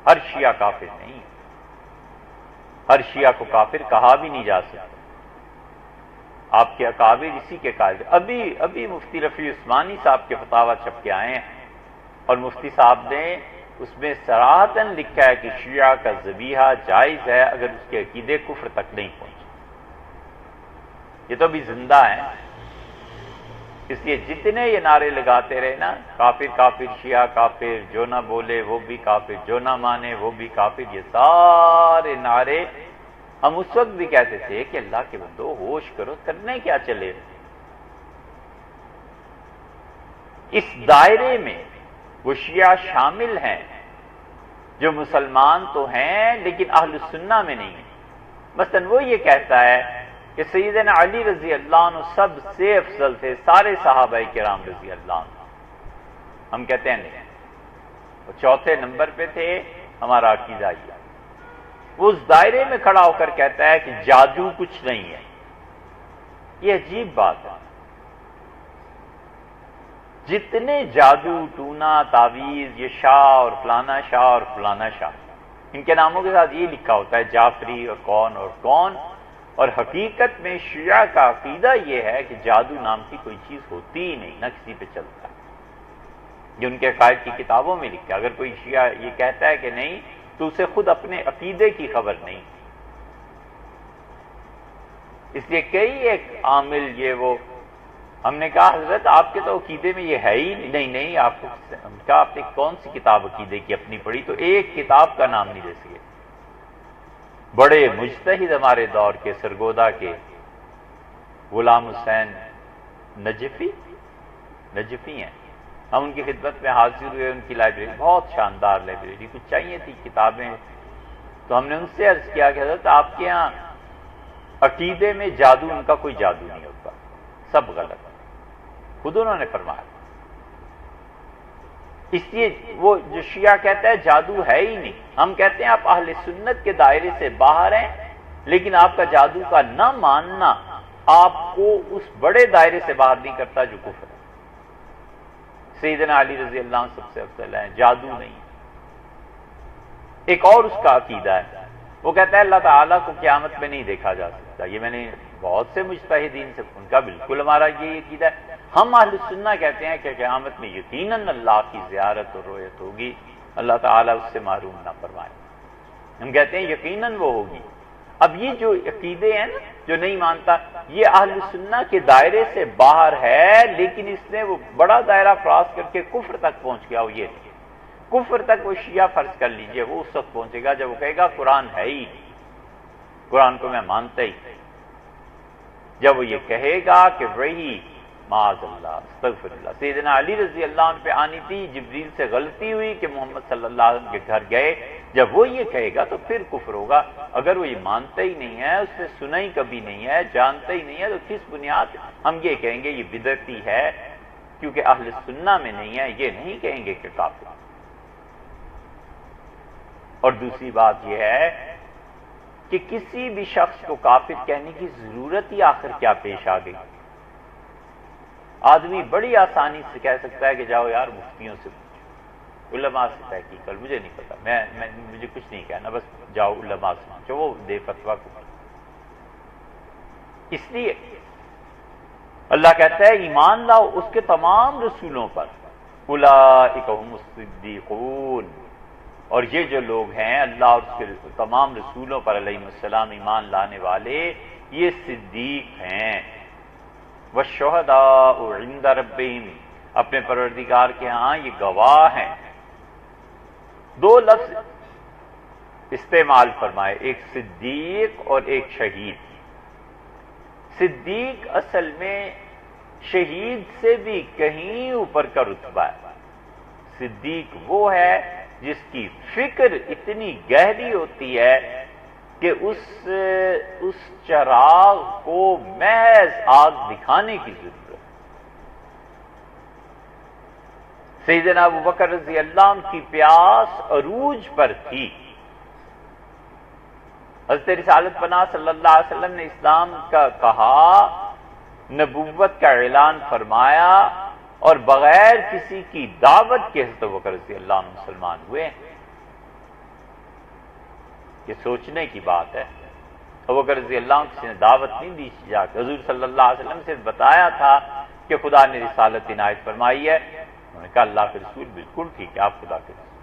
ہر شیعہ کافر نہیں، ہر شیعہ کو کافر کہا بھی نہیں جا سکتا، آپ کے اکابر اسی کے قائل۔ ابھی مفتی رفیع عثمانی صاحب کے فتاوی چھپ کے آئے ہیں، اور مفتی صاحب نے اس میں صراحتاً لکھا ہے کہ شیعہ کا ذبیحہ جائز ہے اگر اس کے عقیدے کفر تک نہیں پہنچے۔ یہ تو بھی زندہ ہیں، اس لیے جتنے یہ نعرے لگاتے رہے نا، کافر کافر، شیعہ کافر، جو نہ بولے وہ بھی کافر، جو نہ مانے وہ بھی کافر، یہ سارے نعرے ہم اس وقت بھی کہتے تھے کہ اللہ کے بندو ہوش کرو، کرنے کیا چلے۔ اس دائرے میں وہ شیعہ شامل ہیں جو مسلمان تو ہیں لیکن اہل سنہ میں نہیں ہیں۔ مثلا وہ یہ کہتا ہے کہ سیدنا علی رضی اللہ عنہ سب سے افضل تھے سارے صحابہ کرام رضی اللہ عنہ، ہم کہتے ہیں نہیں، وہ چوتھے نمبر پہ تھے، ہمارا عقیدہ یہ۔ وہ اس دائرے میں کھڑا ہو کر کہتا ہے کہ جادو کچھ نہیں ہے۔ یہ عجیب بات ہے، جتنے جادو ٹونا تعویذ، یہ شاہ اور فلانا شاہ اور فلانا شاہ، ان کے ناموں کے ساتھ یہ لکھا ہوتا ہے جعفری اور کون، اور حقیقت میں شیعہ کا عقیدہ یہ ہے کہ جادو نام کی کوئی چیز ہوتی ہی نہیں، نہ کسی پہ چلتا ہے، جو ان کے عقائد کی کتابوں میں لکھا ہے۔ اگر کوئی شیعہ یہ کہتا ہے کہ نہیں تو اسے خود اپنے عقیدے کی خبر نہیں۔ اس لیے کئی ایک عامل یہ وہ، ہم نے کہا حضرت آپ کے تو عقیدے میں یہ ہے ہی نہیں، آپ کو کہا آپ نے کون سی کتاب عقیدے کی اپنی پڑھی؟ تو ایک کتاب کا نام نہیں دے سکے۔ بڑے مجتہد ہمارے دور کے سرگودا کے غلام حسین نجفی ہیں، ہم ان کی خدمت میں حاضر ہوئے، ان کی لائبریری بہت شاندار لائبریری، کچھ چاہیے تھی کتابیں، تو ہم نے ان سے عرض کیا کہ حضرت آپ کے ہاں عقیدے میں جادو، ان کا کوئی جادو نہیں ہوتا، سب غلط ہے، خود انہوں نے فرمایا۔ اس لیے وہ جو شیعہ کہتا ہے جادو ہے ہی نہیں، ہم کہتے ہیں آپ اہل سنت کے دائرے سے باہر ہیں، لیکن آپ کا جادو کا نہ ماننا آپ کو اس بڑے دائرے سے باہر نہیں کرتا جو کفر ہے۔ سیدنا علی رضی اللہ عنہ سب سے افضل ہیں، جادو نہیں۔ ایک اور اس کا عقیدہ ہے، وہ کہتا ہے اللہ تعالیٰ کو قیامت میں نہیں دیکھا جا سکتا۔ یہ میں نے بہت سے مجتہدین سے، ان کا بالکل ہمارا یہ عقیدہ ہے۔ ہم اہل سنہ کہتے ہیں کہ قیامت میں یقیناً اللہ کی زیارت اور رؤیت ہوگی، اللہ تعالیٰ اس سے محروم نہ فرمائے۔ ہم کہتے ہیں یقیناً وہ ہوگی۔ اب یہ جو عقیدے ہیں نا جو نہیں مانتا، یہ اہل سنہ کے دائرے سے باہر ہے، لیکن اس نے وہ بڑا دائرہ کراس کر کے کفر تک پہنچ گیا۔ وہ یہ کفر تک وہ شیعہ فرض کر لیجئے، وہ اس وقت پہنچے گا جب وہ کہے گا قرآن ہے ہی، قرآن کو میں مانتا ہی۔ جب وہ یہ کہے گا کہ وہی معاذ اللہ استغفر اللہ، سیدنا علی رضی اللہ عنہ پہ آنی تھی، جبریل سے غلطی ہوئی کہ محمد صلی اللہ علیہ وسلم کے گھر گئے، جب وہ یہ کہے گا تو پھر کفر ہوگا۔ اگر وہ یہ مانتا ہی نہیں ہے، اس نے سنا ہی کبھی نہیں ہے، جانتا ہی نہیں ہے، تو کس بنیاد ہم یہ کہیں گے یہ بدعتی ہے کیونکہ اہل سنہ میں نہیں ہے، یہ نہیں کہیں گے کہ کافر۔ اور دوسری بات یہ ہے کہ کسی بھی شخص کو کافر کہنے کی ضرورت ہی آخر کیا پیش آ گئی؟ آدمی بڑی آسانی سے کہہ سکتا ہے کہ جاؤ یار مفتیوں سے پوچھو، علماء سے تحقیق کر، مجھے نہیں پتا، مجھے کچھ نہیں کہنا، بس جاؤ علماء سے پوچھو، وہ دے فتویٰ کو۔ اس لیے اللہ کہتا ہے ایمان لاؤ اس کے تمام رسولوں پر، اولئک هم الصدیقون، اور یہ جو لوگ ہیں اللہ اور اس کے تمام رسولوں پر علیہ السلام ایمان لانے والے، یہ صدیق ہیں۔ والشہداء عند ربہم، اپنے پروردگار کے ہاں یہ گواہ ہیں۔ دو لفظ استعمال فرمائے، ایک صدیق اور ایک شہید۔ صدیق اصل میں شہید سے بھی کہیں اوپر کا رتبہ ہے۔ صدیق وہ ہے جس کی فکر اتنی گہری ہوتی ہے کہ اس چراغ کو محض آگ دکھانے کی ضرورت ہے۔ سیدنا ابوبکر رضی اللہ عنہ کی پیاس عروج پر تھی، حضرت رسالت پناہ صلی اللہ علیہ وسلم نے اسلام کا کہا، نبوت کا اعلان فرمایا، اور بغیر کسی کی دعوت کے حضرت ابوبکر رضی اللہ عنہ مسلمان ہوئے۔ یہ سوچنے کی بات ہے۔ ابوبکر رضی اللہ عنہ کسی نے دعوت نہیں دی جا کے، حضور صلی اللہ علیہ وسلم سے بتایا تھا کہ خدا نے رسالت عنایت فرمائی ہے، انہوں نے کہا اللہ کے رسول بالکل ٹھیک ہے، آپ خدا کے رسول۔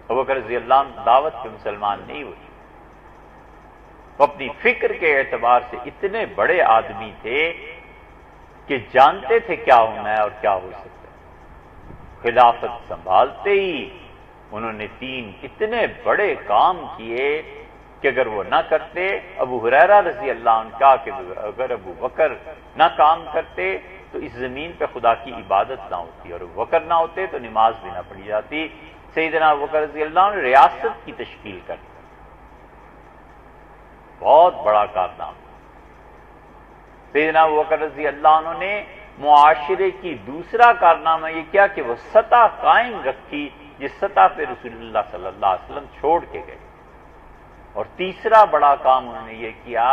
ابوبکر رضی اللہ عنہ دعوت کے مسلمان نہیں ہوئے، وہ اپنی فکر کے اعتبار سے اتنے بڑے آدمی تھے کہ جانتے تھے کیا ہونا ہے اور کیا ہو سکتا ہے۔ خلافت سنبھالتے ہی انہوں نے 3 اتنے بڑے کام کیے کہ اگر وہ نہ کرتے، ابو ہریرہ رضی اللہ عنہ کا کہ اگر ابو بکر نہ کام کرتے تو اس زمین پہ خدا کی عبادت نہ ہوتی، اور ابو بکر نہ ہوتے تو نماز بھی نہ پڑھی جاتی۔ سیدنا ابو بکر رضی اللہ عنہ ریاست کی تشکیل کرتے، بہت بڑا کارنامہ۔ سیدنا ابوبکر رضی اللہ عنہ نے معاشرے کی دوسرا کارنامہ یہ کیا کہ وہ سطح قائم رکھی جس سطح پہ رسول اللہ صلی اللہ علیہ وسلم چھوڑ کے گئے۔ اور تیسرا بڑا کام انہوں نے یہ کیا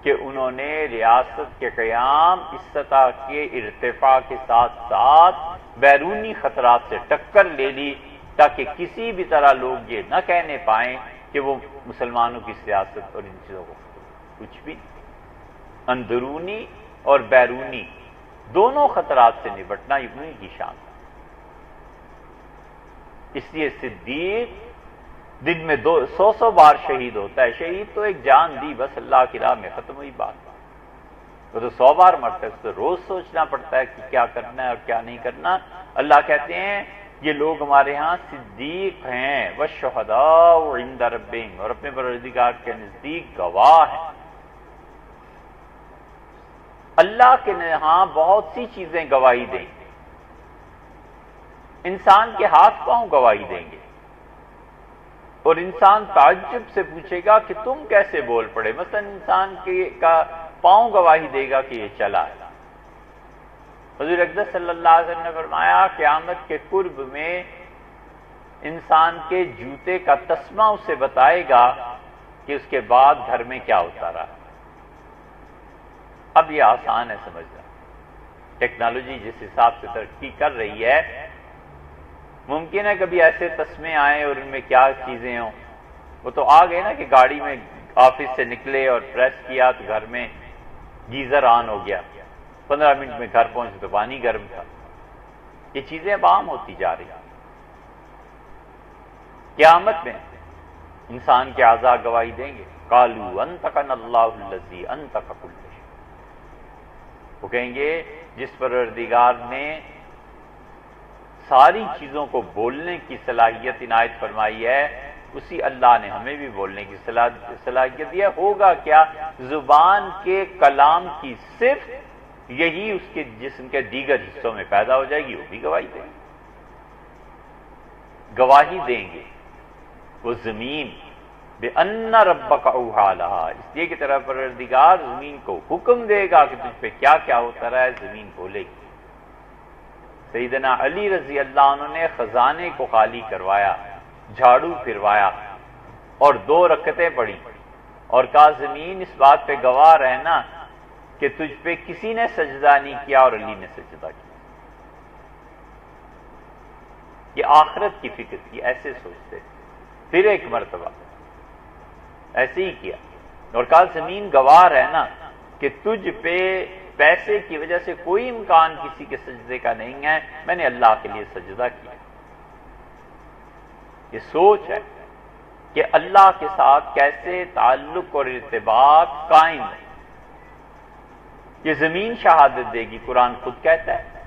کہ انہوں نے ریاست کے قیام اس سطح کے ارتفاع کے ساتھ ساتھ بیرونی خطرات سے ٹکر لے لی، تاکہ کسی بھی طرح لوگ یہ نہ کہنے پائیں کہ وہ مسلمانوں کی سیاست اور ان چیزوں کو کچھ بھی اندرونی اور بیرونی دونوں خطرات سے نپٹنا یہ انہی کی شان ہے۔ اس لیے صدیق دن میں 100 بار شہید ہوتا ہے۔ شہید تو ایک جان دی، بس اللہ کی راہ میں ختم ہوئی بات، وہ تو 100 بار مرتا ہے، اس کو روز سوچنا پڑتا ہے کہ کیا کرنا ہے اور کیا نہیں کرنا۔ اللہ کہتے ہیں یہ لوگ ہمارے ہاں صدیق ہیں، والشہداء عند ربہم، اور اپنے پروردگار کے نزدیک گواہ ہیں۔ اللہ کے ہاں بہت سی چیزیں گواہی دیں گے، انسان کے ہاتھ پاؤں گواہی دیں گے، اور انسان تعجب سے پوچھے گا کہ تم کیسے بول پڑے۔ مثلا انسان کا پاؤں گواہی دے گا کہ یہ چلا ہے۔ حضور اقدس صلی اللہ علیہ وسلم نے فرمایا قیامت کے قرب میں انسان کے جوتے کا تسمہ اسے بتائے گا کہ اس کے بعد گھر میں کیا ہوتا رہا۔ اب یہ آسان ہے سمجھنا، ٹیکنالوجی جس حساب سے ترقی کر رہی ہے، ممکن ہے کبھی ایسے تسمے آئیں اور ان میں کیا چیزیں ہوں۔ وہ تو آ گئے نا کہ گاڑی میں آفس سے نکلے اور پریس کیا تو گھر میں گیزر آن ہو گیا، 15 منٹ میں گھر پہنچے تو پانی گرم تھا۔ یہ چیزیں اب عام ہوتی جا رہی ہیں۔ قیامت میں انسان کے اعضاء گواہی دیں گے، قالوا انطقنا اللہ الذی انطق کل شیء، وہ کہیں گے جس پروردگار نے ساری چیزوں کو بولنے کی صلاحیت عنایت فرمائی ہے، اسی اللہ نے ہمیں بھی بولنے کی صلاحیت دی ہے۔ ہوگا کیا؟ زبان کے کلام کی صرف یہی اس کے جسم کے دیگر حصوں میں پیدا ہو جائے گی، وہ بھی گواہی دیں گے۔ گواہی دیں گے وہ زمین بِأَنَّ رَبَّكَ أَوْحَىٰ لَهَا، اس لیے کہ تیرا پروردگار زمین کو حکم دے گا کہ تجھ پہ کیا کیا ہوتا رہا ہے، زمین بولے گی۔ سیدنا علی رضی اللہ عنہ نے خزانے کو خالی کروایا، جھاڑو پھروایا اور 2 رکعتیں پڑھی اور کہا زمین اس بات پہ گواہ رہنا کہ تجھ پہ کسی نے سجدہ نہیں کیا اور علی نے سجدہ کیا۔ یہ آخرت کی فکر تھی، ایسے سوچتے۔ پھر ایک مرتبہ ایسے ہی کیا اور کہا زمین گواہ رہنا کہ تجھ پہ پیسے کی وجہ سے کوئی امکان کسی کے سجدے کا نہیں ہے، میں نے اللہ کے لیے سجدہ کیا۔ یہ سوچ ہے کہ اللہ کے ساتھ کیسے تعلق اور ارتباط قائم ہے۔ یہ زمین شہادت دے گی، قرآن خود کہتا ہے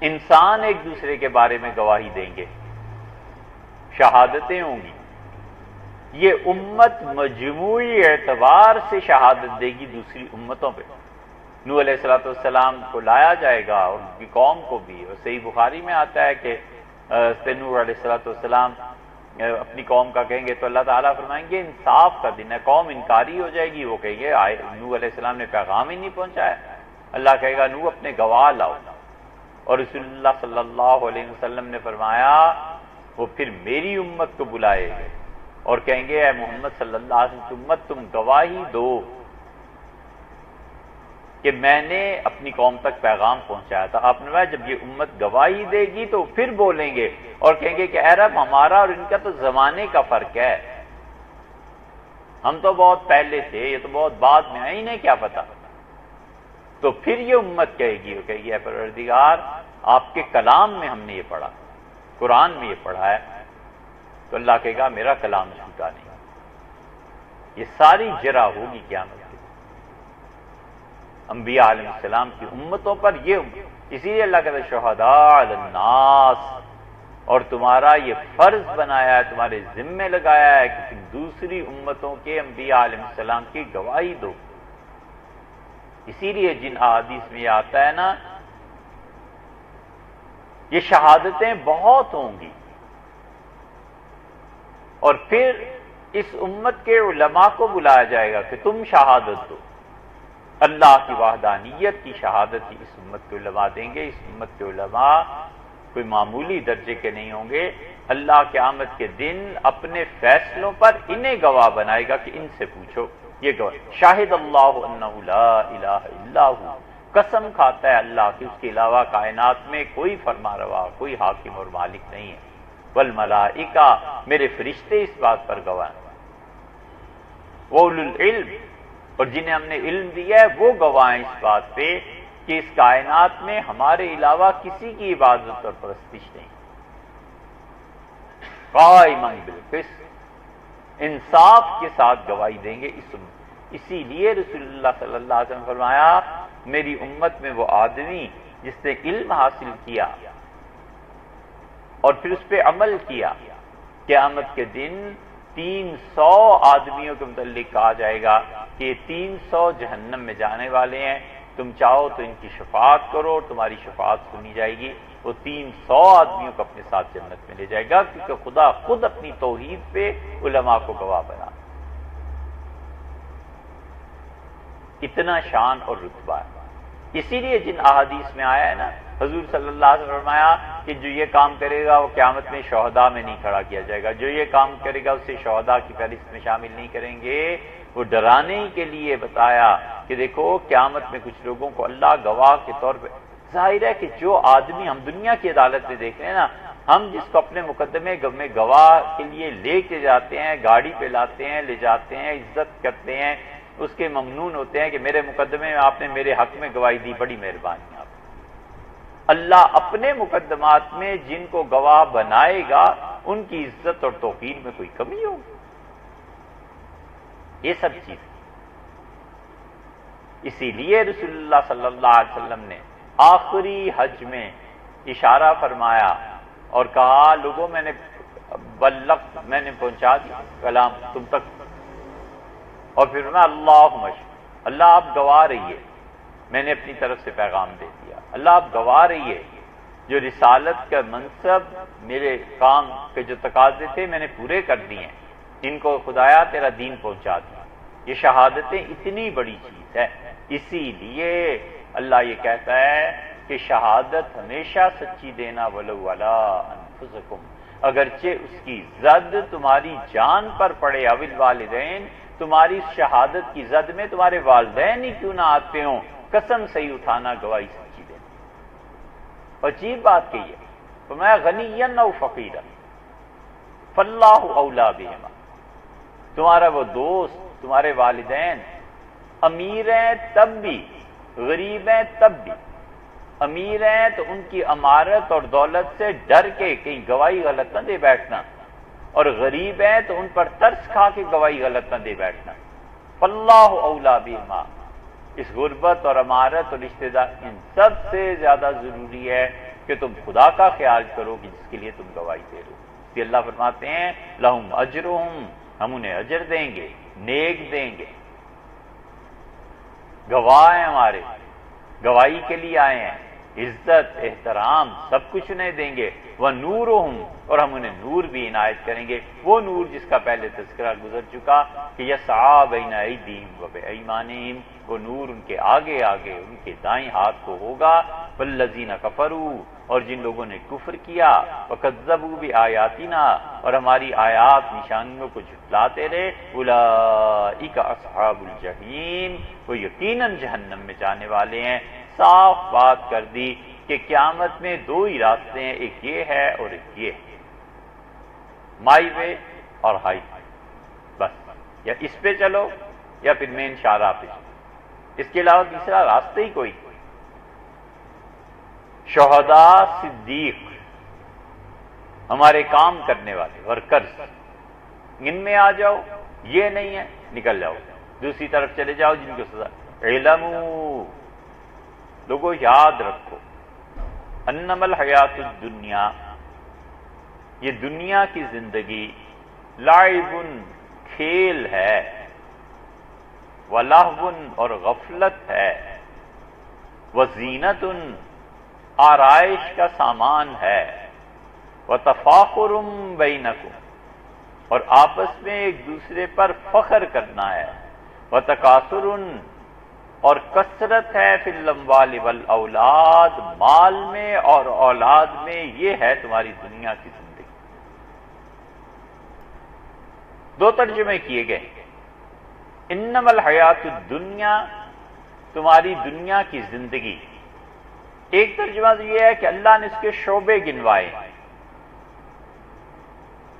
انسان ایک دوسرے کے بارے میں گواہی دیں گے، شہادتیں ہوں گی۔ یہ امت مجموعی اعتبار سے شہادت دے گی دوسری امتوں پہ۔ نوح علیہ السلام کو لایا جائے گا اور ان کی قوم کو بھی، اور صحیح بخاری میں آتا ہے کہ نوح علیہ السلام اپنی قوم کا کہیں گے تو اللہ تعالیٰ فرمائیں گے انصاف کا دن ہے، قوم انکاری ہو جائے گی، وہ کہیں گے نوح علیہ السلام نے پیغام ہی نہیں پہنچایا۔ اللہ کہے گا نوح اپنے گواہ لاؤ، اور رسول اللہ صلی اللہ علیہ وسلم نے فرمایا وہ پھر میری امت کو بلائے گے اور کہیں گے اے محمد صلی اللہ علیہ وسلم کی امت تم گواہی دو کہ میں نے اپنی قوم تک پیغام پہنچایا تھا۔ آپ نے کہا جب یہ امت گواہی دے گی تو پھر بولیں گے اور کہیں گے کہ اے رب ہمارا اور ان کا تو زمانے کا فرق ہے، ہم تو بہت پہلے تھے، یہ تو بہت بعد میں ہے، انہیں کیا پتا۔ تو پھر یہ امت کہے گی، وہ کہے گی اے پروردگار آپ کے کلام میں ہم نے یہ پڑھا، قرآن میں یہ پڑھا ہے، تو اللہ کہے گا میرا کلام جھوٹا نہیں۔ یہ ساری جرا ہوگی قیامت کی انبیاء علیہ السلام کی امتوں پر۔ یہ اسی لیے اللہ کہتا ہے شہداء علی الناس، اور تمہارا یہ فرض بنایا ہے، تمہارے ذمے لگایا ہے کہ تم دوسری امتوں کے انبیاء علیہ السلام کی گواہی دو۔ اسی لیے جن احادیث میں یہ آتا ہے نا یہ شہادتیں بہت ہوں گی، اور پھر اس امت کے علماء کو بلایا جائے گا کہ تم شہادت دو۔ اللہ کی وحدانیت کی شہادت ہی اس امت کے علماء دیں گے۔ اس امت کے علماء کوئی معمولی درجے کے نہیں ہوں گے۔ اللہ قیامت کے دن اپنے فیصلوں پر انہیں گواہ بنائے گا کہ ان سے پوچھو۔ یہ شاہد اللہ انہ لا الہ الا ہو، قسم کھاتا ہے اللہ کہ اس کے علاوہ کائنات میں کوئی فرما روا، کوئی حاکم اور مالک نہیں ہے، والملائکہ، میرے فرشتے اس بات پر گواہ ہیں، وَأُولُو الْعِلْمِ، اور جنہیں ہم نے علم دیا ہے وہ گواہ ہیں اس بات پہ کہ اس کائنات میں ہمارے علاوہ کسی کی عبادت اور پرستش نہیں، قائماً بالقسط، انصاف کے ساتھ گواہی دیں گے اسی لیے رسول اللہ صلی اللہ علیہ وسلم نے فرمایا میری امت میں وہ آدمی جس نے علم حاصل کیا اور پھر اس پہ عمل کیا، قیامت کے دن 300 آدمیوں کے متعلق کہا جائے گا کہ یہ 300 جہنم میں جانے والے ہیں، تم چاہو تو ان کی شفاعت کرو اور تمہاری شفاعت سنی جائے گی، وہ 300 آدمیوں کو اپنے ساتھ جنت میں لے جائے گا، کیونکہ خدا خود اپنی توحید پہ علماء کو گواہ بنا، اتنا شان اور رتبہ ہے۔ اسی لیے جن احادیث میں آیا ہے نا، حضور صلی اللہ علیہ وسلم نے فرمایا کہ جو یہ کام کرے گا وہ قیامت میں شہداء میں نہیں کھڑا کیا جائے گا، جو یہ کام کرے گا اسے شہداء کی فہرست میں شامل نہیں کریں گے۔ وہ ڈرانے ہی کے لیے بتایا کہ دیکھو قیامت میں کچھ لوگوں کو اللہ گواہ کے طور پہ، ظاہر ہے کہ جو آدمی ہم دنیا کی عدالت میں دیکھ رہے ہیں نا، ہم جس کو اپنے مقدمے میں گواہ کے لیے لے کے جاتے ہیں، گاڑی پہ لاتے ہیں، لے جاتے ہیں، عزت کرتے ہیں، اس کے ممنون ہوتے ہیں کہ میرے مقدمے میں آپ نے میرے حق میں گواہی دی، بڑی مہربانی آپ۔ اللہ اپنے مقدمات میں جن کو گواہ بنائے گا ان کی عزت اور توقیر میں کوئی کمی ہوگی، یہ سب چیز۔ اسی لیے رسول اللہ صلی اللہ علیہ وسلم نے آخری حج میں اشارہ فرمایا اور کہا لوگوں میں نے بلغت، میں نے پہنچا دیا کلام تم تک، اور پھر میں اللہم اشہد، اللہ آپ گواہ رہیے میں نے اپنی طرف سے پیغام دے دیا، اللہ آپ گواہ رہیے جو رسالت کا منصب میرے کام کے جو تقاضے تھے میں نے پورے کر دیے ہیں، ان کو خدایا تیرا دین پہنچا دیا۔ یہ شہادتیں اتنی بڑی چیز ہے، اسی لیے اللہ یہ کہتا ہے کہ شہادت ہمیشہ سچی دینا ولو علی انفسکم، اگرچہ اس کی زد تمہاری جان پر پڑے، اول والدین، تمہاری شہادت کی زد میں تمہارے والدین ہی کیوں نہ آتے ہوں، قسم سے ہی اٹھانا گواہی سچی دینا۔ عجیب بات کہی ہے، فرمایا غنیًا او فقیرا فاللہ اولیٰ بہما، تمہارا وہ دوست، تمہارے والدین امیر ہیں تب بھی، غریب ہیں تب بھی، امیر ہیں تو ان کی امارت اور دولت سے ڈر کے کہیں گواہی غلط نہ دے بیٹھنا، اور غریب ہیں تو ان پر ترس کھا کے گواہی غلط نہ دے بیٹھنا۔ فاللہ اولیٰ بہما، اس غربت اور امارت اور رشتہ دار ان سب سے زیادہ ضروری ہے کہ تم خدا کا خیال کرو کہ جس کے لیے تم گواہی دے رہے ہو۔ اس لیے اللہ فرماتے ہیں لہم اجرہم، ہم انہیں اجر دیں گے، نیک دیں گے، گواہ ہیں ہمارے، گواہی کے لیے آئے ہیں، عزت احترام سب کچھ انہیں دیں گے، وَنُورُهُمْ، اور ہم انہیں نور بھی عنایت کریں گے، وہ نور جس کا پہلے تذکرہ گزر چکا کہ یسعیٰ بین ایدیہم وبایمانہم، وہ نور ان کے آگے آگے ان کے دائیں ہاتھ کو ہوگا، والذین کفروا، اور جن لوگوں نے کفر کیا، وکذبوا بآیاتنا، اور ہماری آیات نشانیوں کو جھٹلاتے رہے، اولئک اصحاب الجحیم، وہ یقیناً جہنم میں جانے والے ہیں۔ صاف بات کر دی کہ قیامت میں دو ہی راستے ہیں، ایک یہ ہے اور ایک یہ ہے، مائی وے اور ہائی وے، بس یا اس پہ چلو یا پھر مین شاہراہ پہ چلو، اس کے علاوہ تیسرا راستہ ہی کوئی۔ شہداء، صدیق، ہمارے کام کرنے والے ورکرز، ان میں آ جاؤ، یہ نہیں ہے نکل جاؤ، دوسری طرف چلے جاؤ جن کو سزا۔ علموا، لوگوں یاد رکھو، انما الحیات الدنیا، یہ دنیا کی زندگی، لعب، کھیل ہے، ولہو، اور غفلت ہے، وزینت، آرائش کا سامان ہے، وتفاخر بینکم، اور آپس میں ایک دوسرے پر فخر کرنا ہے، وتکاثر، اور کثرت ہے، فی الاموال والاولاد، مال میں اور اولاد میں، یہ ہے تمہاری دنیا کی زندگی۔ دو ترجمے کیے گئے، انما الحیات الدنیا، تمہاری دنیا کی زندگی. ایک ترجمہ یہ ہے کہ اللہ نے اس کے شعبے گنوائے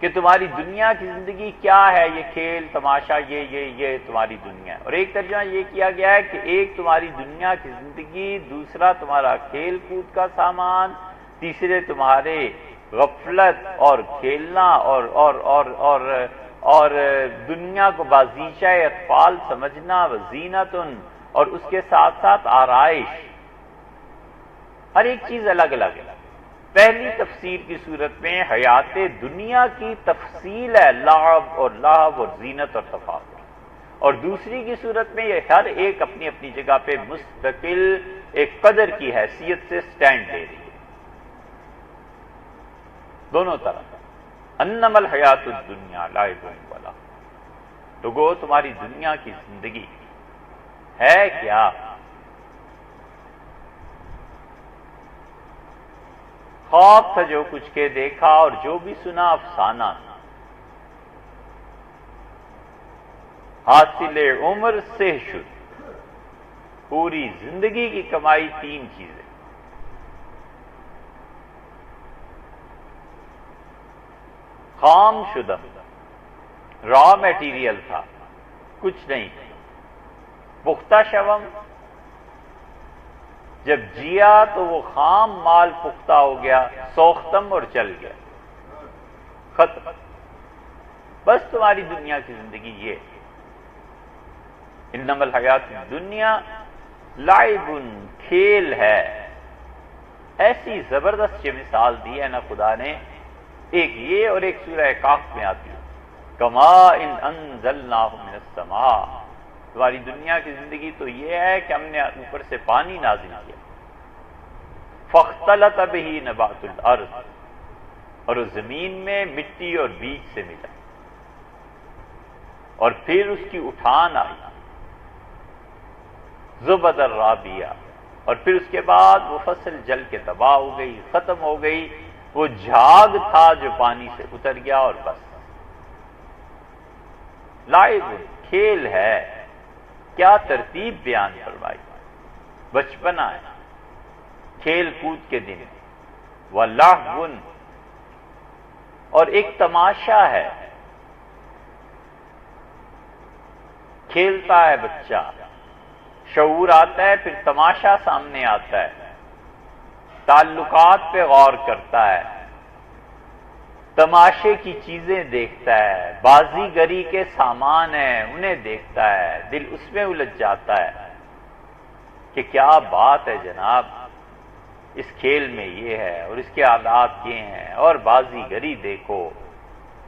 کہ تمہاری دنیا کی زندگی کیا ہے، یہ کھیل تماشا، یہ تمہاری دنیا ہے. اور ایک ترجمہ یہ کیا گیا ہے کہ ایک تمہاری دنیا کی زندگی، دوسرا تمہارا کھیل کود کا سامان، تیسرے تمہارے غفلت اور کھیلنا اور دنیا کو بازیچہ اطفال سمجھنا، وزینتن، اور اس کے ساتھ ساتھ آرائش. ہر ایک چیز الگ الگ ہے. پہلی تفسیر کی صورت میں حیات دنیا کی تفصیل ہے، لعب اور زینت اور تفاخر، اور دوسری کی صورت میں یہ ہر ایک اپنی اپنی جگہ پہ مستقل ایک قدر کی حیثیت سے سٹینڈ لے رہی ہے. دونوں طرف انما الحیات الدنیا لعب و لہو. لوگو تمہاری دنیا کی زندگی ہے کیا؟ خواب تھا جو کچھ کے دیکھا اور جو بھی سنا افسانہ. حاصل عمر سے شد، پوری زندگی کی کمائی تین چیزیں. خام شدم، را میٹیریل تھا، کچھ نہیں. پختہ شوم، جب جیا تو وہ خام مال پختہ ہو گیا، سوختم اور چل گیا، ختم. بس تمہاری دنیا کی زندگی یہ. انما الحیات الدنیا لعب، کھیل ہے. ایسی زبردست یہ مثال دی ہے نا خدا نے، ایک یہ اور ایک سورہ کاف میں آتی ہے، کما ان انزلناہ من السماء. تمہاری دنیا کی زندگی تو یہ ہے کہ ہم نے اوپر سے پانی نازل کیا، فاختلط بہ نبات الارض، اور اس زمین میں مٹی اور بیج سے ملا، اور پھر اس کی اٹھان آئی، زبد الرابیہ، اور پھر اس کے بعد وہ فصل جل کے تباہ ہو گئی، ختم ہو گئی. وہ جھاگ تھا جو پانی سے اتر گیا، اور بس. لعب، کھیل ہے. کیا ترتیب بیان فرمائی. بچپنا ہے، کھیل کود کے دن، ولہو، اور ایک تماشا ہے. کھیلتا ہے بچہ، شعور آتا ہے، پھر تماشا سامنے آتا ہے، تعلقات پہ غور کرتا ہے، تماشے کی چیزیں دیکھتا ہے، بازیگری کے سامان ہیں انہیں دیکھتا ہے، دل اس میں الجھ جاتا ہے کہ کیا بات ہے جناب، اس کھیل میں یہ ہے اور اس کے آلات یہ ہیں، اور بازیگری دیکھو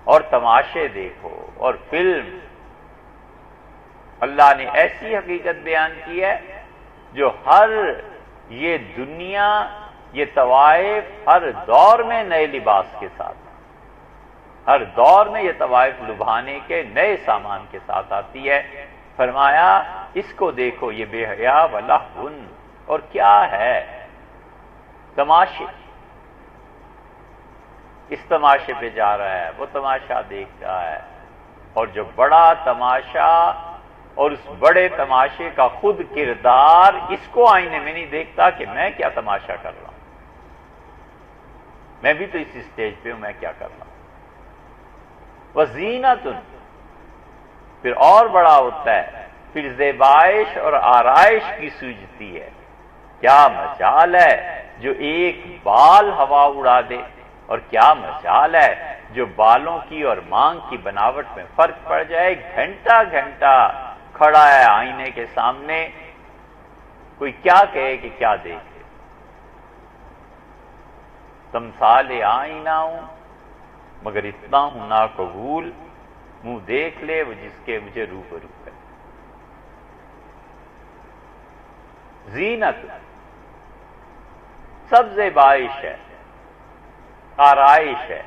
اور تماشے دیکھو اور فلم. اللہ نے ایسی حقیقت بیان کی ہے جو ہر یہ دنیا، یہ طوائف ہر دور میں نئے لباس کے ساتھ، ہر دور میں یہ طوائف لبھانے کے نئے سامان کے ساتھ آتی ہے. فرمایا اس کو دیکھو، یہ بے حیا ولہو، اور کیا ہے؟ تماشے. اس تماشے پہ جا رہا ہے، وہ تماشا دیکھ رہا ہے، اور جو بڑا تماشا اور اس بڑے تماشے کا خود کردار اس کو آئینے میں نہیں دیکھتا کہ میں کیا تماشا کر رہا ہوں، میں بھی تو اس اسٹیج پہ ہوں، میں کیا کر رہا ہوں. وزینت، پھر اور بڑا ہوتا ہے، پھر زیبائش اور آرائش کی سوجتی ہے. کیا مجال ہے جو ایک بال ہوا اڑا دے، اور کیا مجال ہے جو بالوں کی اور مانگ کی بناوٹ میں فرق پڑ جائے. گھنٹہ گھنٹہ کھڑا ہے آئینے کے سامنے، کوئی کیا کہے کہ کیا دیکھے. تمثال آئینہ ہوں مگر اتنا ہوں نا قبول، منہ دیکھ لے وہ جس کے مجھے روبرو ہے. زینت، سب زیبائش ہے، آرائش ہے.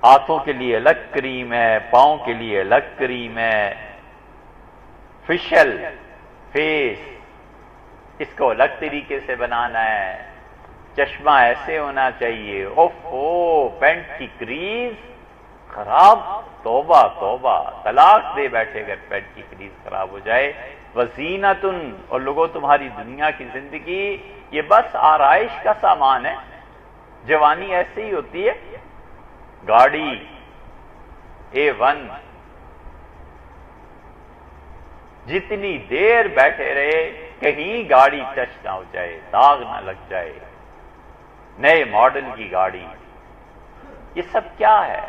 ہاتھوں کے لیے الگ کریم ہے، پاؤں کے لیے الگ کریم ہے، فیشل فیس اس کو الگ طریقے سے بنانا ہے، چشمہ ایسے ہونا چاہیے، اوف ہو پینٹ کی کریز خراب توبہ توبہ، طلاق دے بیٹھے اگر پیٹ کی خرید خراب ہو جائے۔ وزینتن، اور لوگوں تمہاری دنیا کی زندگی یہ بس آرائش کا سامان ہے۔ جوانی ایسے ہی ہوتی ہے، گاڑی A1، جتنی دیر بیٹھے رہے کہیں گاڑی ٹچ نہ ہو جائے، داغ نہ لگ جائے، نئے ماڈل کی گاڑی، یہ سب کیا ہے؟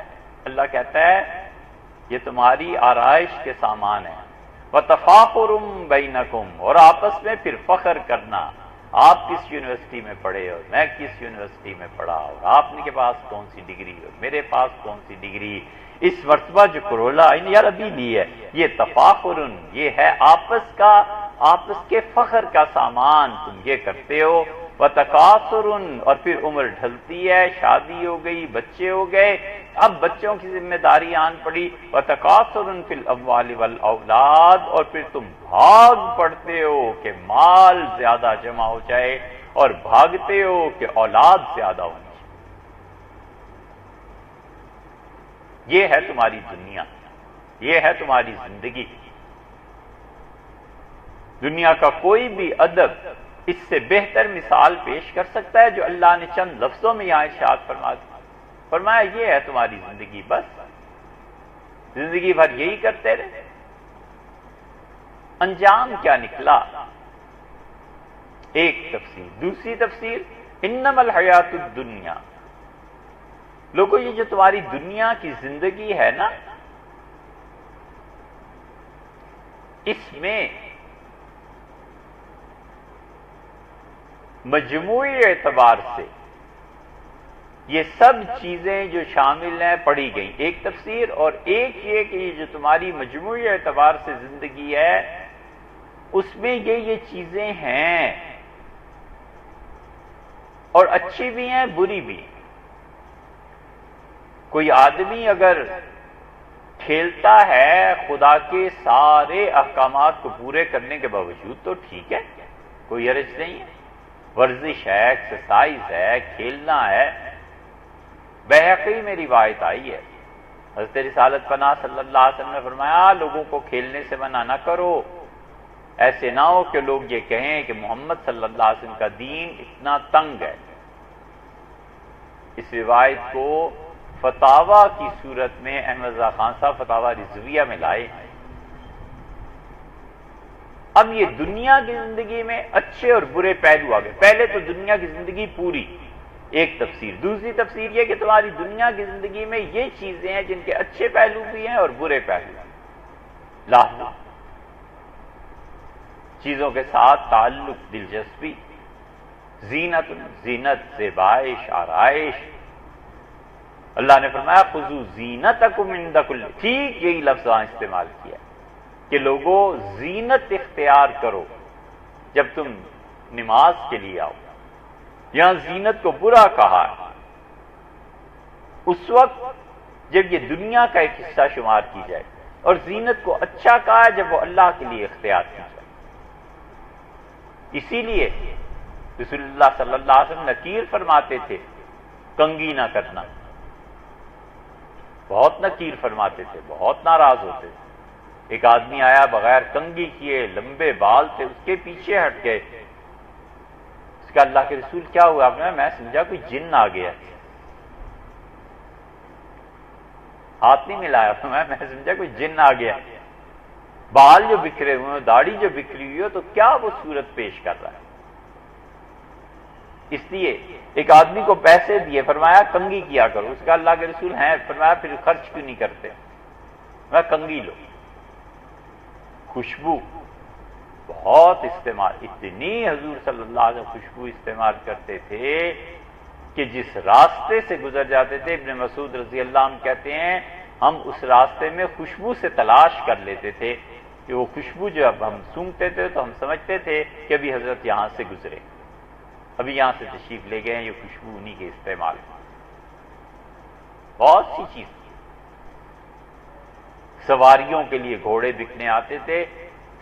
اللہ کہتا ہے یہ تمہاری آرائش کے سامان ہے۔ وَتَفَاخُرٌ بَيْنَكُمْ، اور آپس میں پھر فخر کرنا، آپ کس یونیورسٹی میں پڑھے ہو، میں کس یونیورسٹی میں پڑھا، اور آپ کے پاس کون سی ڈگری ہو، میرے پاس کون سی ڈگری۔ اس مرتبہ جو کرولا یار ابھی لی ہے، یہ تفاخر، یہ ہے آپس کے فخر کا سامان، تم یہ کرتے ہو۔ وتکاثر، اور پھر عمر ڈھلتی ہے، شادی ہو گئی، بچے ہو گئے، اب بچوں کی ذمہ داری آن پڑی۔ وتکاثر فی الاموال والاولاد، اور پھر تم بھاگ پڑتے ہو کہ مال زیادہ جمع ہو جائے، اور بھاگتے ہو کہ اولاد زیادہ ہونی چاہیے۔ یہ ہے تمہاری دنیا، یہ ہے تمہاری زندگی۔ دنیا کا کوئی بھی ادب اس سے بہتر مثال پیش کر سکتا ہے جو اللہ نے چند لفظوں میں یہاں ارشاد فرمایا یہ ہے تمہاری زندگی، بس زندگی بھر یہی کرتے رہے، انجام کیا نکلا؟ ایک تفسیر۔ دوسری تفسیر، انما الحیات الدنیا، لوگوں یہ جو تمہاری دنیا کی زندگی ہے نا، اس میں مجموعی اعتبار سے یہ سب چیزیں جو شامل ہیں پڑھی گئیں، ایک تفسیر، اور ایک یہ کہ یہ جو تمہاری مجموعی اعتبار سے زندگی ہے اس میں یہ چیزیں ہیں، اور اچھی بھی ہیں بری بھی۔ کوئی آدمی اگر کھیلتا ہے خدا کے سارے احکامات کو پورے کرنے کے باوجود تو ٹھیک ہے، کوئی حرج نہیں ہے، ورزش ہے، ایکسرسائز ہے، کھیلنا ہے۔ بحقی میں روایت آئی ہے، حضرت رسالت پناہ صلی اللہ علیہ وسلم نے فرمایا لوگوں کو کھیلنے سے منع نہ کرو، ایسے نہ ہو کہ لوگ یہ کہیں کہ محمد صلی اللہ علیہ وسلم کا دین اتنا تنگ ہے۔ اس روایت کو فتاوی کی صورت میں احمد رضا خان صاحب فتاوی رضویہ میں لائے ہیں۔ اب یہ دنیا کی زندگی میں اچھے اور برے پہلو آ گئے۔ پہلے تو دنیا کی زندگی پوری، ایک تفسیر۔ دوسری تفسیر یہ کہ تمہاری دنیا کی زندگی میں یہ چیزیں ہیں جن کے اچھے پہلو بھی ہیں اور برے پہلو ہیں۔ لاحظ، چیزوں کے ساتھ تعلق، دلچسپی، زینت، زیبائش، آرائش۔ اللہ نے فرمایا خذوا زینتکم عند کل، ٹھیک یہی لفظ استعمال کیا کہ لوگوں زینت اختیار کرو جب تم نماز کے لیے آؤ۔ یہاں زینت کو برا کہا ہے اس وقت جب یہ دنیا کا ایک حصہ شمار کی جائے، اور زینت کو اچھا کہا ہے جب وہ اللہ کے لیے اختیار کی جائے۔ اسی لیے رسول اللہ صلی اللہ علیہ وسلم نکیر فرماتے تھے کنگھی نہ کرنا، بہت نکیر فرماتے تھے، بہت ناراض ہوتے تھے۔ ایک آدمی آیا بغیر کنگھی کیے، لمبے بال تھے، اس کے پیچھے ہٹ گئے۔ اس کا اللہ کے رسول کیا ہوا؟ آپ نے میں سمجھا کوئی جن آ گیا، ہاتھ نہیں ملایا، میں سمجھا کوئی جن آ گیا۔ بال جو بکھرے ہوئے، داڑھی جو بکھری ہوئی ہو تو کیا وہ صورت پیش کر رہا ہے؟ اس لیے ایک آدمی کو پیسے دیے، فرمایا کنگھی کیا کرو۔ اس کا اللہ کے رسول ہیں، فرمایا پھر خرچ کیوں نہیں کرتے؟ میں کنگھی لو۔ خوشبو بہت استعمال، اتنی حضور صلی اللہ علیہ وسلم خوشبو استعمال کرتے تھے کہ جس راستے سے گزر جاتے تھے، ابن مسعود رضی اللہ عنہ کہتے ہیں ہم اس راستے میں خوشبو سے تلاش کر لیتے تھے کہ وہ خوشبو جو اب ہم سونگتے تھے تو ہم سمجھتے تھے کہ ابھی حضرت یہاں سے گزرے، ابھی یہاں سے تشریف لے گئے ہیں، یہ خوشبو انہی کے استعمال۔ بہت سی چیز، سواریوں کے لیے گھوڑے بکنے آتے تھے،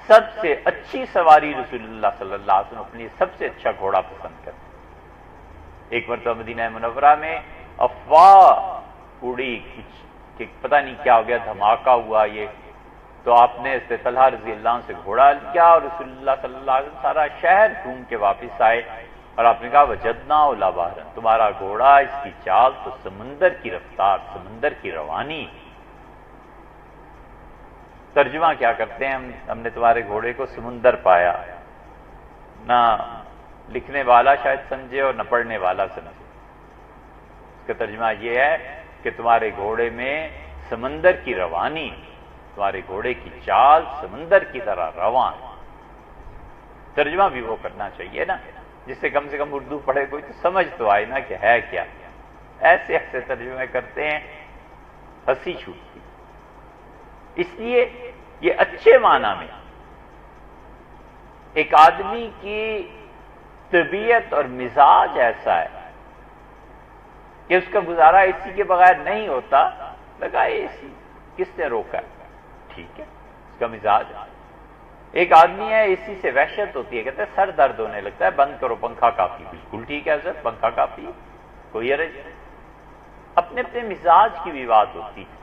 سب سے اچھی سواری رسول اللہ صلی اللہ علیہ وسلم اپنی سب سے اچھا گھوڑا پسند کرتے۔ ایک مرتبہ مدینہ منورہ میں افواہ اڑی، کچھ کہ پتہ نہیں کیا ہو گیا، دھماکہ ہوا یہ، تو آپ نے حضرت طلحہ رضی اللہ عنہ سے گھوڑا لیا اور رسول اللہ صلی اللہ علیہ وسلم سارا شہر گھوم کے واپس آئے اور آپ نے کہا وجدنا لا بحرا، تمہارا گھوڑا اس کی چال تو سمندر کی رفتار، سمندر کی روانی۔ ترجمہ کیا کرتے ہیں ہم نے تمہارے گھوڑے کو سمندر پایا، نہ لکھنے والا شاید سمجھے اور نہ پڑھنے والا سمجھے۔ اس کا ترجمہ یہ ہے کہ تمہارے گھوڑے میں سمندر کی روانی، تمہارے گھوڑے کی چال سمندر کی طرح رواں۔ ترجمہ بھی وہ کرنا چاہیے نا جس سے کم اردو پڑھے کوئی تو سمجھ تو آئے نا کہ ہے کیا۔ ایسے ایسے ترجمے کرتے ہیں، ہنسی چھوٹتی۔ اس لیے یہ اچھے معنی میں ایک آدمی کی طبیعت اور مزاج ایسا ہے کہ اس کا گزارا اسی کے بغیر نہیں ہوتا، لگا اسی کس نے روکا ہے، ٹھیک ہے اس کا مزاج ہے۔ ایک آدمی ہے اسی سے وحشت ہوتی ہے، کہتے ہیں سر درد ہونے لگتا ہے، بند کرو پنکھا کافی، بالکل ٹھیک ہے سر پنکھا کافی، کوئی حرج نہیں۔ اپنے اپنے مزاج کی بھی بات ہوتی ہے۔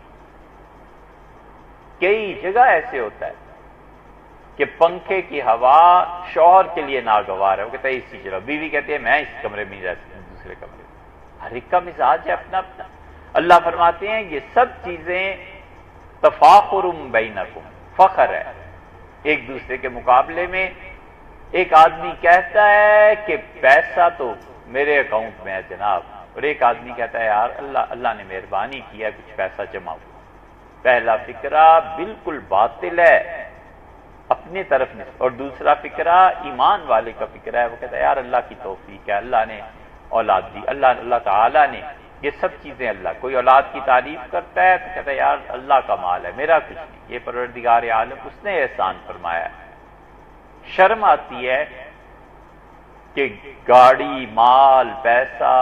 کئی جگہ ایسے ہوتا ہے کہ پنکھے کی ہوا شوہر کے لیے ناگوار ہے، وہ کہتا ہے اسی جگہ، بیوی کہتی ہے میں اس کمرے میں نہیں رہ سکتی دوسرے کمرے میں۔ ہر ایک کا مزاج ہے اپنا اپنا۔ اللہ فرماتے ہیں یہ سب چیزیں تفاخر بینکم، فخر ہے ایک دوسرے کے مقابلے میں۔ ایک آدمی کہتا ہے کہ پیسہ تو میرے اکاؤنٹ میں ہے جناب، اور ایک آدمی کہتا ہے یار اللہ نے مہربانی کیا کچھ پیسہ جمع ہوا۔ پہلا فکرہ بالکل باطل ہے اپنی طرف میں، اور دوسرا فکرہ ایمان والے کا فکرہ ہے، وہ کہتا ہے یار اللہ کی توفیق ہے، اللہ نے اولاد دی، اللہ تعالیٰ نے یہ سب چیزیں، اللہ کوئی اولاد کی تعریف کرتا ہے تو کہتا ہے یار اللہ کا مال ہے میرا کچھ نہیں، یہ پروردگار عالم اس نے احسان فرمایا ہے۔ شرم آتی ہے کہ گاڑی، مال، پیسہ،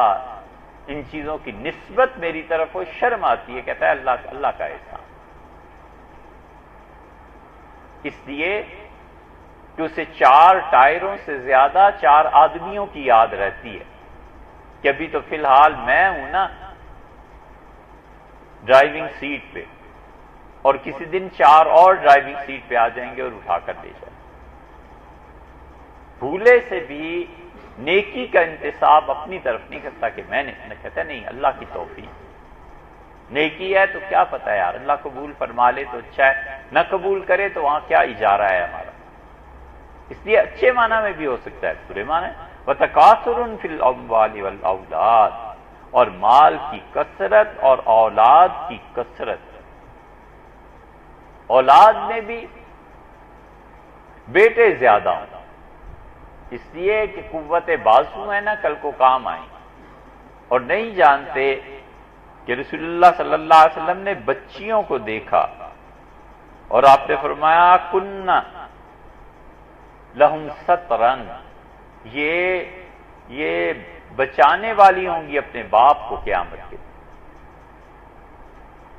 ان چیزوں کی نسبت میری طرف ہو، شرم آتی ہے، کہتا ہے اللہ کا احسان۔ اس لیے کہ اسے 4 ٹائروں سے زیادہ 4 آدمیوں کی یاد رہتی ہے کہ ابھی تو فی الحال میں ہوں نا ڈرائیونگ سیٹ پہ، اور کسی دن 4 اور ڈرائیونگ سیٹ پہ آ جائیں گے اور اٹھا کر لے جائیں۔ بھولے سے بھی نیکی کا انتصاب اپنی طرف نہیں کرتا کہ میں نے کہتا نہیں اللہ کی توفیق، نیکی ہے تو کیا پتہ ہے یار، اللہ قبول فرما لے تو اچھا ہے، نہ قبول کرے تو وہاں کیا اجارہ ہے ہمارا۔ اس لیے اچھے معنی میں بھی ہو سکتا ہے، برے معنی وَتَكَاثُرٌ فِي الْأَمْوَالِ وَالْأَوْلَادِ، اور مال کی کثرت اور اولاد کی کثرت۔ اولاد میں بھی بیٹے زیادہ ہوں، اس لیے کہ قوت بازو ہے نا کل کو کام آئیں، اور نہیں جانتے کہ رسول اللہ صلی اللہ علیہ وسلم نے بچیوں کو دیکھا اور آپ نے فرمایا کُنَّ لَهُمْ سَتْرًا، یہ بچانے والی ہوں گی اپنے باپ کو قیامت کے۔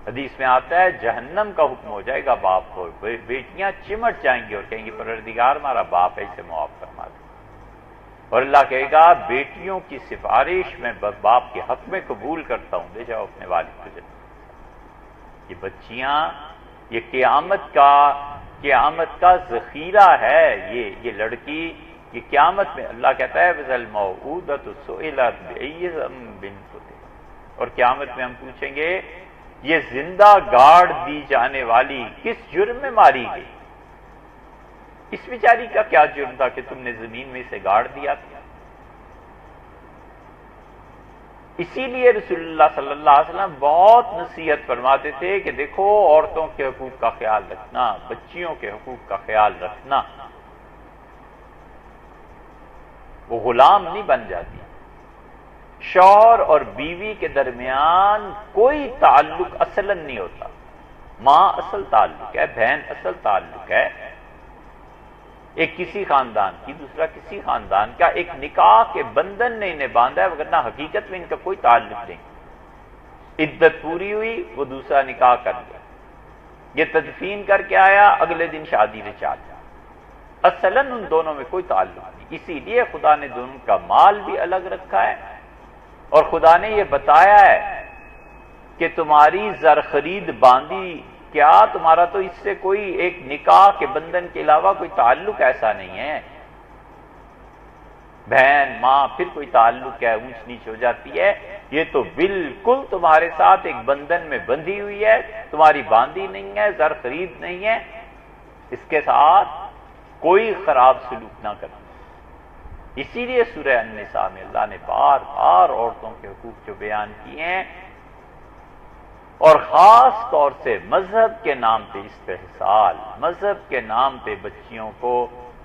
حدیث میں آتا ہے جہنم کا حکم ہو جائے گا باپ کو، بیٹیاں چمٹ جائیں گی اور کہیں گی پروردگار ہمارا باپ ہے اسے معاف فرما دے، اور اللہ کہے گا بیٹیوں کی سفارش میں باپ کے حق میں قبول کرتا ہوں، لے جاؤ اپنے والد کو جنت۔ یہ بچیاں یہ قیامت کا ذخیرہ ہے، یہ لڑکی یہ قیامت میں اللہ کہتا ہے وَإِذَا الْمَوْءُودَةُ سُئِلَتْ بِأَيِّ ذَنبٍ قُتِلَتْ، اور قیامت میں ہم پوچھیں گے یہ زندہ گاڑ دی جانے والی کس جرم میں ماری گئی؟ اس بیچاری کا کیا جرم تھا کہ تم نے زمین میں اسے گاڑ دیا تھا؟ اسی لیے رسول اللہ صلی اللہ علیہ وسلم بہت نصیحت فرماتے تھے کہ دیکھو عورتوں کے حقوق کا خیال رکھنا، بچیوں کے حقوق کا خیال رکھنا، وہ غلام نہیں بن جاتی۔ شوہر اور بیوی کے درمیان کوئی تعلق اصلاً نہیں ہوتا، ماں اصل تعلق ہے، بہن اصل تعلق ہے، ایک کسی خاندان کی دوسرا کسی خاندان کا، ایک نکاح کے بندھن نے انہیں باندھا ہے، وگرنہ حقیقت میں ان کا کوئی تعلق نہیں۔ عدت پوری ہوئی وہ دوسرا نکاح کر لیا، یہ تدفین کر کے آیا اگلے دن شادی رچا لیا، اصلاً ان دونوں میں کوئی تعلق نہیں۔ اسی لیے خدا نے دونوں کا مال بھی الگ رکھا ہے، اور خدا نے یہ بتایا ہے کہ تمہاری زر خرید باندھی، کیا تمہارا تو اس سے کوئی ایک نکاح کے بندھن کے علاوہ کوئی تعلق ایسا نہیں ہے؟ بہن ماں پھر کوئی تعلق ہے، اونچ نیچ ہو جاتی ہے، یہ تو بالکل تمہارے ساتھ ایک بندھن میں بندھی ہوئی ہے، تمہاری باندھی نہیں ہے، زر خرید نہیں ہے، اس کے ساتھ کوئی خراب سلوک نہ کرنا۔ اسی لیے سورہ النساء میں اللہ نے بار بار عورتوں کے حقوق جو بیان کیے ہیں، اور خاص طور سے مذہب کے نام پہ استحصال، مذہب کے نام پہ بچیوں کو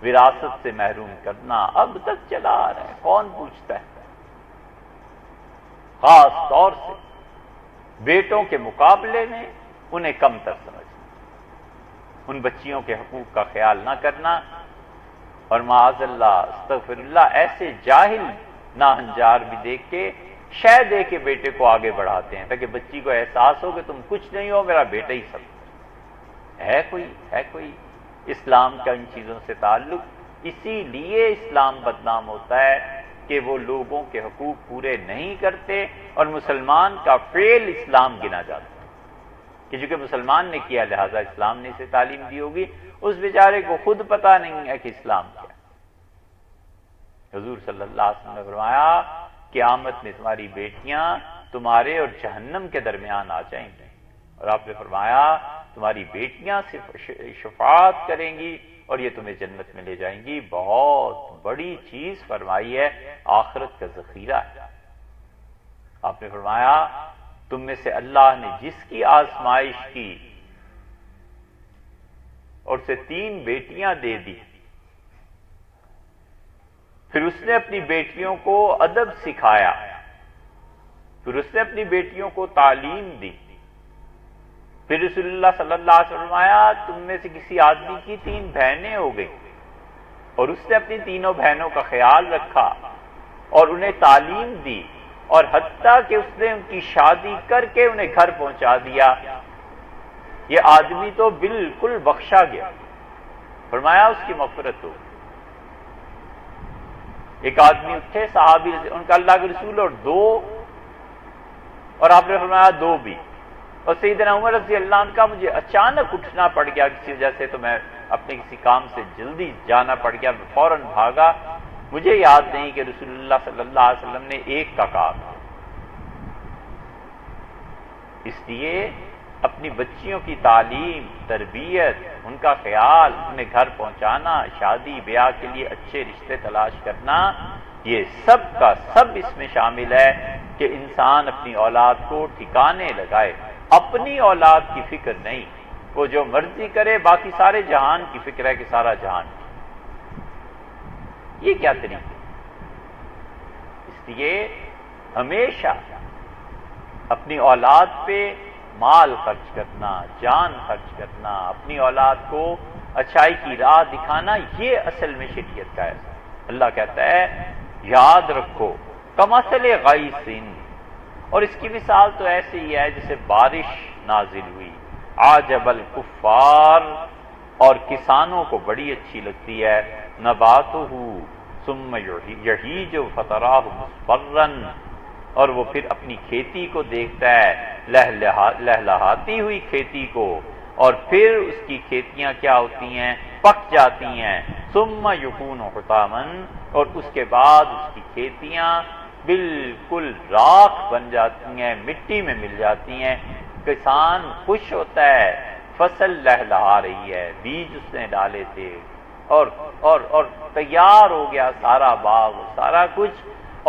وراثت سے محروم کرنا اب تک چلا آ رہا ہے، کون پوچھتا ہے؟ خاص طور سے بیٹوں کے مقابلے میں انہیں کم تر سمجھنا، ان بچیوں کے حقوق کا خیال نہ کرنا، اور معاذ اللہ استغفر اللہ ایسے جاہل ناہنجار بھی دیکھ کے شے دے کے بیٹے کو آگے بڑھاتے ہیں تاکہ بچی کو احساس ہو کہ تم کچھ نہیں ہو، میرا بیٹا ہی سب ہے۔ کوئی اسلام کا ان چیزوں سے تعلق؟ اسی لیے اسلام بدنام ہوتا ہے کہ وہ لوگوں کے حقوق پورے نہیں کرتے، اور مسلمان کا فعل اسلام گنا جاتا ہے کہ چونکہ مسلمان نے کیا لہذا اسلام نے اسے تعلیم دی ہوگی، اس بیچارے کو خود پتہ نہیں ہے کہ اسلام کیا ہے۔ حضور صلی اللہ علیہ وسلم نے فرمایا قیامت میں تمہاری بیٹیاں تمہارے اور جہنم کے درمیان آ جائیں گی، اور آپ نے فرمایا تمہاری بیٹیاں صرف شفاعت کریں گی اور یہ تمہیں جنت میں لے جائیں گی۔ بہت بڑی چیز فرمائی ہے، آخرت کا ذخیرہ ہے۔ آپ نے فرمایا تم میں سے اللہ نے جس کی آزمائش کی اور اسے 3 بیٹیاں دے دی، پھر اس نے اپنی بیٹیوں کو ادب سکھایا، پھر اس نے اپنی بیٹیوں کو تعلیم دی، پھر رسول اللہ صلی اللہ علیہ وسلم فرمایا تم میں سے کسی آدمی کی 3 بہنیں ہو گئیں اور اس نے اپنی تینوں بہنوں کا خیال رکھا اور انہیں تعلیم دی، اور حتیٰ کہ اس نے ان کی شادی کر کے انہیں گھر پہنچا دیا، یہ آدمی تو بالکل بخشا گیا، فرمایا اس کی مغفرت ہو۔ ایک آدمی اٹھے صحابی، ان کا اللہ کے رسول اور 2، اور آپ نے فرمایا 2 بھی، اور سیدنا عمر رضی اللہ عنہ کا مجھے اچانک اٹھنا پڑ گیا کسی وجہ سے، تو میں اپنے کسی کام سے جلدی جانا پڑ گیا، میں فوراً بھاگا، مجھے یاد نہیں کہ رسول اللہ صلی اللہ علیہ وسلم نے 1 کا کہا تھا۔ اس لیے اپنی بچیوں کی تعلیم، تربیت، ان کا خیال، انہیں گھر پہنچانا، شادی بیاہ کے لیے اچھے رشتے تلاش کرنا، یہ سب کا سب اس میں شامل ہے کہ انسان اپنی اولاد کو ٹھکانے لگائے، اپنی اولاد کی فکر نہیں، وہ جو مرضی کرے، باقی سارے جہان کی فکر ہے کہ سارا جہان کی۔ یہ کیا طریقہ؟ اس لیے ہمیشہ اپنی اولاد پہ مال خرچ کرنا، جان خرچ کرنا، اپنی اولاد کو اچھائی کی راہ دکھانا، یہ اصل میں شریعت کا ہے۔ اللہ کہتا ہے یاد رکھو کمثل غیث، اور اس کی مثال تو ایسے ہی ہے جیسے بارش نازل ہوئی، عجب الکفار، اور کسانوں کو بڑی اچھی لگتی ہے، نباتہ ثم یہیج فتراہ مصفرا، اور وہ پھر اپنی کھیتی کو دیکھتا ہے، لہلہاتی ہوئی کھیتی کو، اور پھر اس کی کھیتیاں کیا ہوتی ہیں؟ پک جاتی ہیں، ثم یکون حطاما، اور اس کے بعد اس کی کھیتیاں بالکل راکھ بن جاتی ہیں، مٹی میں مل جاتی ہیں، کسان خوش ہوتا ہے، فصل لہلہا رہی ہے، بیج اس نے ڈالے تھے، اور تیار ہو گیا سارا باغ، سارا کچھ،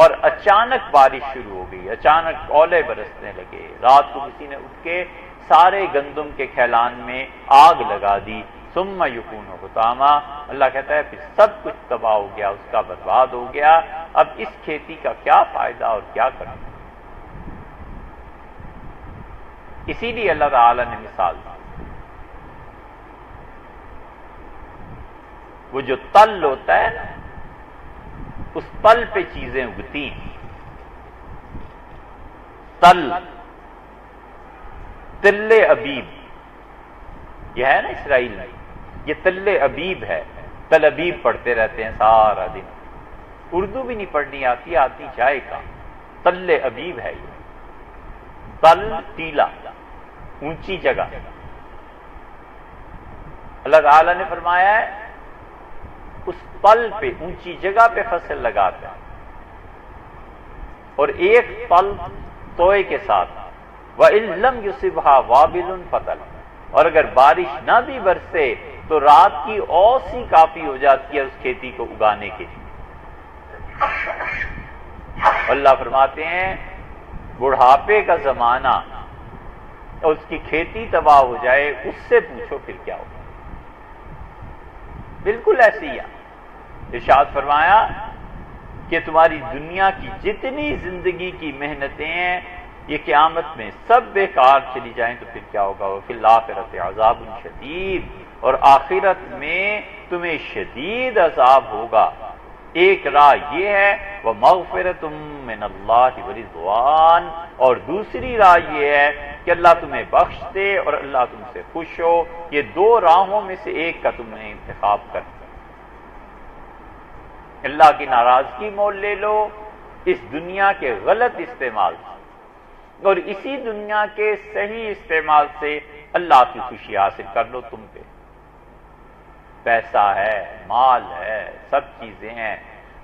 اور اچانک بارش شروع ہو گئی، اچانک اولے برسنے لگے، رات کو کسی نے اٹھ کے سارے گندم کے کھیلان میں آگ لگا دی، ثم یکون حطاما، اللہ کہتا ہے پھر سب کچھ تباہ ہو گیا، اس کا برباد ہو گیا، اب اس کھیتی کا کیا فائدہ اور کیا کرنا؟ اسی لیے اللہ تعالی نے مثال دی، وہ جو تل ہوتا ہے نا، اس تل پہ چیزیں اگتی ہیں، تل ابیب، یہ ہے نا اسرائیل میں، یہ تل ابیب ہے، تل ابیب پڑھتے رہتے ہیں سارا دن، اردو بھی نہیں پڑھنی آتی جائے کا، تل ابیب ہے یہ، تل ٹیلا، اونچی جگہ، اللہ تعالی نے فرمایا ہے اس تل پہ، اونچی جگہ پہ فصل لگاتا ہے، اور ایک تل توئے کے ساتھ، وَإِن لَّمْ يُصِبْهَا وَابِلٌ فَطَلٌ، اور اگر بارش نہ بھی برسے تو رات کی اوس ہی کافی ہو جاتی ہے اس کھیتی کو اگانے کے لیے۔ اللہ فرماتے ہیں بڑھاپے کا زمانہ اور اس کی کھیتی تباہ ہو جائے، اس سے پوچھو پھر کیا ہوگا۔ بالکل ایسے ہی ارشاد فرمایا کہ تمہاری دنیا کی جتنی زندگی کی محنتیں ہیں یہ قیامت میں سب بیکار چلی جائیں تو پھر کیا ہوگا؟ وَفِي الْآخِرَةِ عَذَابٌ شَدِيدٌ، اور آخرت میں تمہیں شدید عذاب ہوگا۔ ایک راہ یہ ہے وَمَغْفِرَةٌ مِّنَ اللَّهِ وَرِضْوَانٌ، اور دوسری راہ یہ ہے کہ اللہ تمہیں بخش دے اور اللہ تم سے خوش ہو۔ یہ دو راہوں میں سے ایک کا تم نے انتخاب کر دیا، اللہ کی ناراضگی مول لے لو اس دنیا کے غلط استعمال سے، اور اسی دنیا کے صحیح استعمال سے اللہ کی خوشی حاصل کر لو۔ تم پہ پیسہ ہے، مال ہے، سب چیزیں ہیں،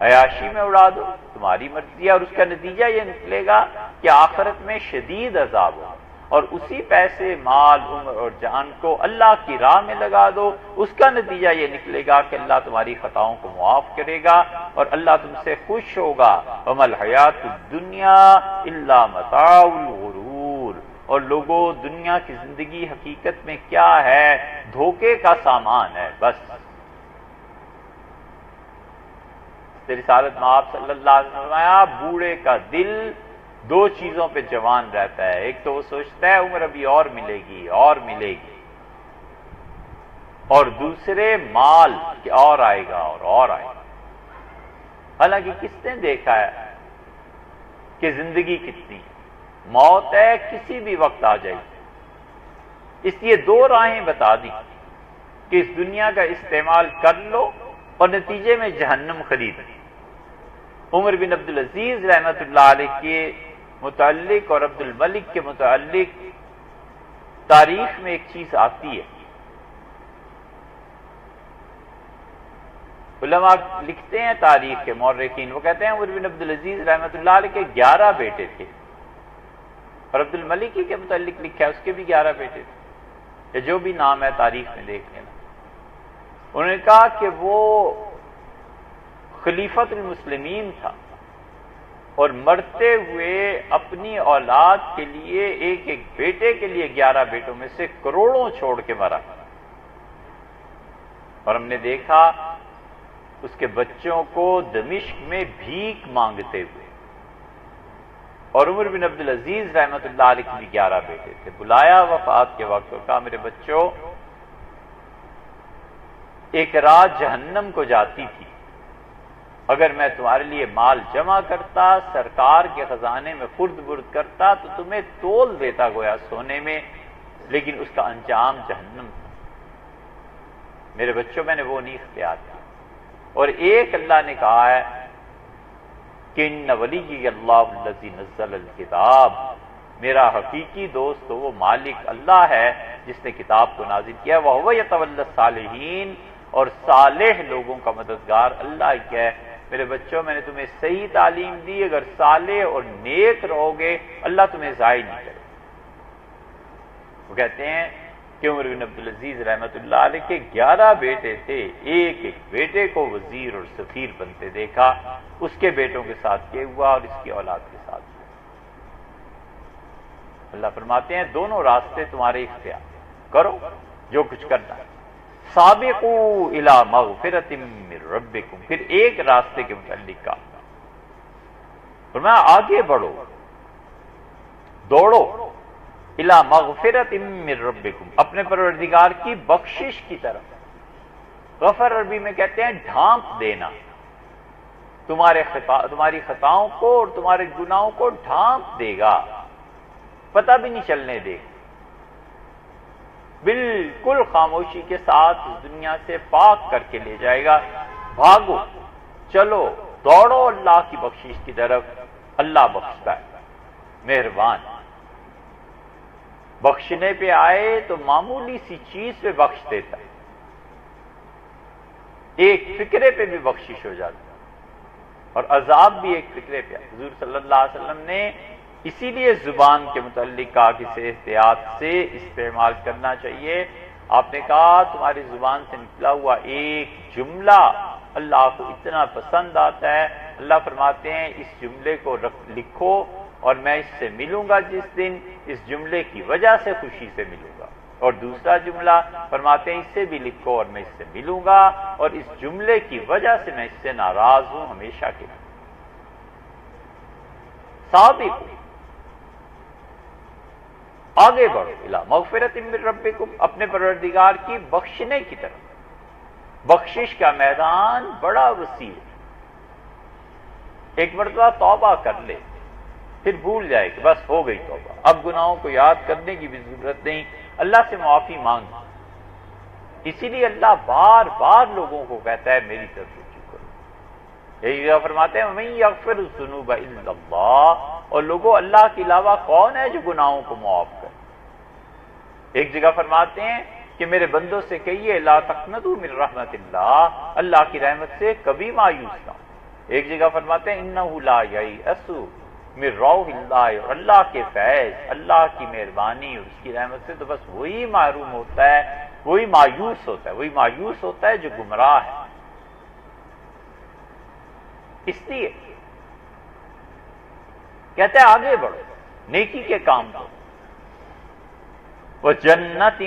عیاشی میں اڑا دو، تمہاری مرضی ہے، اور اس کا نتیجہ یہ نکلے گا کہ آخرت میں شدید عذاب ہو، اور اسی پیسے، مال، عمر اور جان کو اللہ کی راہ میں لگا دو، اس کا نتیجہ یہ نکلے گا کہ اللہ تمہاری خطاؤں کو معاف کرے گا اور اللہ تم سے خوش ہوگا۔ وَمَا الْحَيَاةُ الدُّنْيَا إِلَّا مَتَاعُ الْغُرُورِ، اور لوگوں دنیا کی زندگی حقیقت میں کیا ہے؟ دھوکے کا سامان ہے بس۔ رسالت میں آپ صلی اللہ علیہ وسلم نے فرمایا بوڑھے کا دل دو چیزوں پہ جوان رہتا ہے، ایک تو وہ سوچتا ہے عمر ابھی اور ملے گی اور ملے گی، اور دوسرے مال کہ اور آئے گا اور آئے گا۔ حالانکہ کس نے دیکھا ہے کہ زندگی کتنی ہے؟ موت ہے، کسی بھی وقت آ جائے گی۔ اس لیے دو راہیں بتا دی کہ اس دنیا کا استعمال کر لو اور نتیجے میں جہنم خرید۔ عمر بن عبدالعزیز رحمۃ اللہ علیہ کے متعلق اور عبد الملک کے متعلق تاریخ میں ایک چیز آتی ہے، علماء لکھتے ہیں تاریخ کے مورخین، وہ کہتے ہیں عمر بن عبدالعزیز رحمۃ اللہ علیہ کے 11 بیٹے تھے، اور عبد الملک کے متعلق لکھا ہے اس کے بھی 11 بیٹے تھے، یا جو بھی نام ہے تاریخ میں دیکھ لینا۔ انہوں نے کہا کہ وہ خلیفۃ المسلمین تھا اور مرتے ہوئے اپنی اولاد کے لیے ایک ایک بیٹے کے لیے 11 بیٹوں میں سے کروڑوں چھوڑ کے مرا، اور ہم نے دیکھا اس کے بچوں کو دمشق میں بھیک مانگتے ہوئے۔ اور عمر بن عبدالعزیز رحمۃ اللہ علیہ کے بھی 11 بیٹے تھے، بلایا وفات کے وقت اور کہا میرے بچوں ایک رات جہنم کو جاتی تھی، اگر میں تمہارے لیے مال جمع کرتا، سرکار کے خزانے میں خرد برد کرتا تو تمہیں تول دیتا گویا سونے میں، لیکن اس کا انجام جہنم تھا۔ میرے بچوں میں نے وہ نہیں اختیار کیا۔ اور ایک اللہ نے کہا ہے کہ ان ولی اللہ الذی نزل الکتاب، میرا حقیقی دوست تو وہ مالک اللہ ہے جس نے کتاب کو نازل کیا، وَهُوَ يَتَوَلَّى الصَّالِحِينَ، اور صالح لوگوں کا مددگار اللہ ہی ہے۔ میرے بچوں میں نے تمہیں صحیح تعلیم دی، اگر صالح اور نیک رہو گے اللہ تمہیں ضائع نہیں کرے۔ وہ کہتے ہیں کہ عمر بن عبدالعزیز رحمۃ اللہ علیہ کے 11 بیٹے تھے، ایک ایک بیٹے کو وزیر اور سفیر بنتے دیکھا، اس کے بیٹوں کے ساتھ یہ ہوا اور اس کی اولاد کے ساتھ ہوا۔ اللہ فرماتے ہیں دونوں راستے تمہارے اختیار، کرو جو کچھ کرنا ہے۔ سابقوا الی مغفرۃ من ربکم، پھر ایک راستے کے متعلق کہا فرمایا آگے بڑھو، دوڑو، الی مغفرۃ من ربکم، اپنے پروردگار کی بخشش کی طرف۔ غفر عربی میں کہتے ہیں ڈھانپ دینا، تمہاری خطاؤں کو اور تمہارے گناہوں کو ڈھانپ دے گا، پتہ بھی نہیں چلنے دے گا، بالکل خاموشی کے ساتھ اس دنیا سے پاک کر کے لے جائے گا۔ بھاگو، چلو، دوڑو اللہ کی بخشش کی طرف، اللہ بخشتا ہے، مہربان۔ بخشنے پہ آئے تو معمولی سی چیز پہ بخش دیتا ہے، ایک فکرے پہ بھی بخشش ہو جاتی ہے، اور عذاب بھی ایک فکرے پہ. حضور صلی اللہ علیہ وسلم نے اسی لیے زبان کے متعلق کہا کہ اسے احتیاط سے استعمال کرنا چاہیے. آپ نے کہا تمہاری زبان سے نکلا ہوا ایک جملہ اللہ کو اتنا پسند آتا ہے، اللہ فرماتے ہیں اس جملے کو لکھو اور میں اس سے ملوں گا جس دن، اس جملے کی وجہ سے خوشی سے ملوں گا. اور دوسرا جملہ فرماتے ہیں اس سے بھی لکھو اور میں اس سے ملوں گا اور اس جملے کی وجہ سے میں اس سے ناراض ہوں ہمیشہ کے لیے. سابقو، آگے بڑھو، الی مغفرۃ من ربکم، اپنے پروردگار کی بخشنے کی طرف. بخشش کا میدان بڑا وسیع ہے. ایک مرتبہ توبہ کر لے پھر بھول جائے کہ بس ہو گئی توبہ، اب گناہوں کو یاد کرنے کی بھی ضرورت نہیں، اللہ سے معافی مانگ. اسی لیے اللہ بار بار لوگوں کو کہتا ہے میری طرف رجوع کرو. یہی جگہ فرماتے ہیں من یغفر الذنوب الا اللہ، اور لوگوں اللہ کے علاوہ کون ہے جو گناہوں کو معاف کرے. ایک جگہ فرماتے ہیں کہ میرے بندوں سے کہیے لا تقنطوا من رحمت اللہ، اللہ کی رحمت سے کبھی مایوس نہ ہو. ایک جگہ فرماتے ہیں انہ لا یئس من روح اللہ، اور اللہ کے فیض، اللہ کی مہربانی اور اس کی رحمت سے تو بس وہی محروم ہوتا ہے، وہی مایوس ہوتا ہے، وہی مایوس ہوتا ہے جو گمراہ ہے. اس لیے کہتے ہیں آگے بڑھو، نیکی کے کام کرو. وجنت،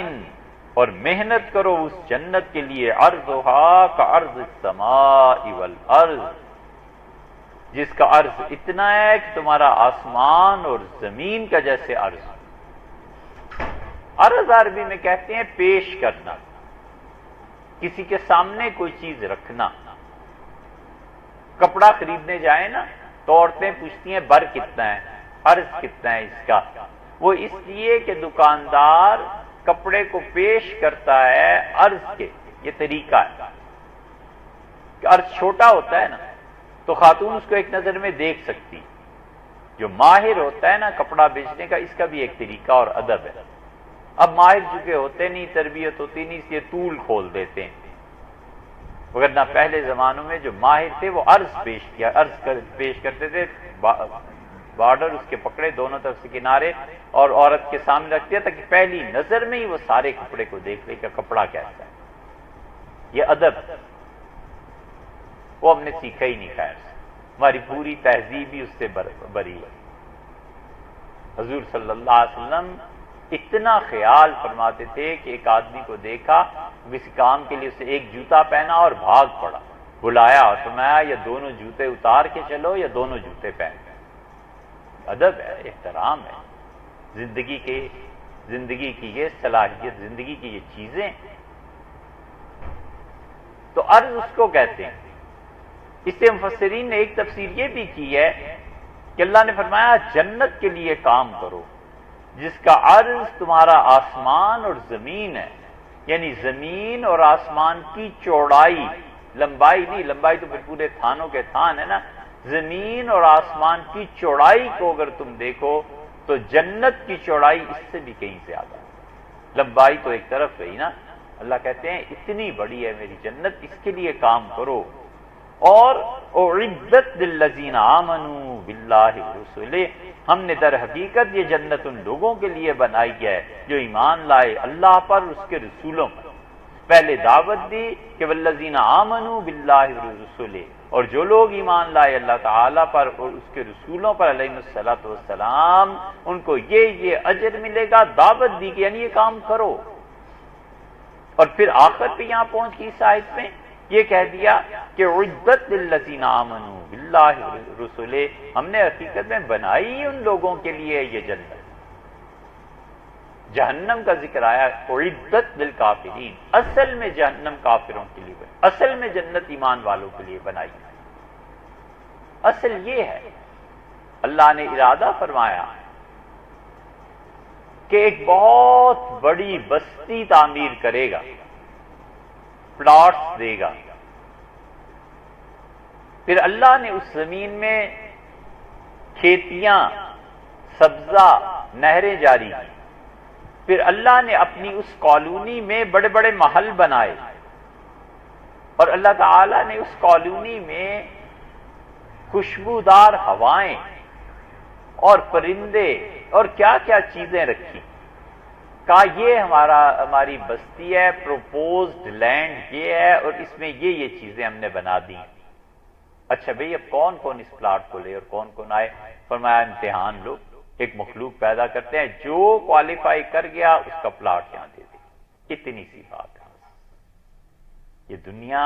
اور محنت کرو اس جنت کے لیے، عرضھا کعرض السماء والارض، جس کا عرض اتنا ہے کہ تمہارا آسمان اور زمین کا جیسے عرض. عرض عربی میں کہتے ہیں پیش کرنا، کسی کے سامنے کوئی چیز رکھنا. کپڑا خریدنے جائیں نا تو عورتیں پوچھتی ہیں بر کتنا ہے، عرض کتنا ہے اس کا. وہ اس لیے کہ دکاندار کپڑے کو پیش کرتا ہے عرض کے، یہ طریقہ ہے کہ عرض چھوٹا ہوتا ہے نا تو خاتون اس کو ایک نظر میں دیکھ سکتی. جو ماہر ہوتا ہے نا کپڑا بیچنے کا، اس کا بھی ایک طریقہ اور ادب ہے. اب ماہر چونکہ ہوتے نہیں، تربیت ہوتی نہیں، اس لیے طول کھول دیتے ہیں. وگرنہ پہلے زمانوں میں جو ماہر تھے وہ عرض پیش کرتے تھے، بارڈر اس کے پکڑے دونوں طرف سے کنارے اور عورت کے سامنے رکھ دیا تاکہ پہلی نظر میں ہی وہ سارے کپڑے کو دیکھ لے کہ کپڑا کیسا ہے. یہ ادب وہ ہم نے سیکھا ہی نہیں. خیر ہماری پوری تہذیب ہی اس سے بری ہے. حضور صلی اللہ علیہ وسلم اتنا خیال فرماتے تھے کہ ایک آدمی کو دیکھا کسی کام کے لیے، اسے ایک جوتا پہنا اور بھاگ پڑا. بلایا اور فرمایا یا دونوں جوتے اتار کے چلو یا دونوں جوتے پہن. ادب ہے، احترام ہے. زندگی کی یہ صلاحیت، زندگی کی یہ چیزیں. تو عرض اس کو کہتے ہیں. اس سے مفسرین نے ایک تفسیر یہ بھی کی ہے کہ اللہ نے فرمایا جنت کے لیے کام کرو جس کا عرض تمہارا آسمان اور زمین ہے. یعنی زمین اور آسمان کی چوڑائی، لمبائی نہیں، لمبائی تو پھر پورے تھانوں کے تھان ہے نا. زمین اور آسمان کی چوڑائی کو اگر تم دیکھو تو جنت کی چوڑائی اس سے بھی کہیں زیادہ ہے. لمبائی تو ایک طرف رہی نا. اللہ کہتے ہیں اتنی بڑی ہے میری جنت، اس کے لیے کام کرو. اور اعدت للذین آمنوا باللہ ورسلہ، ہم نے در حقیقت یہ جنت ان لوگوں کے لیے بنائی ہے جو ایمان لائے اللہ پر، اس کے رسولوں پر. پہلے دعوت دی کہ والذین آمنوا باللہ ورسلہ، اور جو لوگ ایمان لائے اللہ تعالیٰ پر اور اس کے رسولوں پر علیہ الصلوۃ والسلام، ان کو یہ اجر ملے گا. دعوت دی کہ یعنی یہ کام کرو. اور پھر آخر پہ یہاں پہنچ کی اس آیت میں یہ کہہ دیا کہ عدت للذین آمنوا باللہ ورسلہ، ہم نے حقیقت میں بنائی ان لوگوں کے لیے یہ جنت. جہنم کا ذکر آیا، عدت للکافرین، اصل میں جہنم کافروں کے لیے بنائی، اصل میں جنت ایمان والوں کے لیے بنائی. اصل یہ ہے اللہ نے ارادہ فرمایا کہ ایک بہت بڑی بستی تعمیر کرے گا، پلاٹس دے گا. پھر اللہ نے اس زمین میں کھیتیاں، سبزہ، نہریں جاری کی. پھر اللہ نے اپنی اس کالونی میں بڑے بڑے محل بنائے، اور اللہ تعالی نے اس کالونی میں خوشبودار ہوائیں اور پرندے اور کیا کیا چیزیں رکھی، کہا یہ ہماری بستی ہے، پروپوزڈ لینڈ یہ ہے، اور اس میں یہ چیزیں ہم نے بنا دی۔ اچھا بھئی اب کون کون اس پلاٹ کو لے اور کون کون آئے؟ فرمایا امتحان لو، ایک مخلوق پیدا کرتے ہیں، جو کوالیفائی کر گیا اس کا پلاٹ یہاں دے دے۔ اتنی سی بات ہے۔ یہ دنیا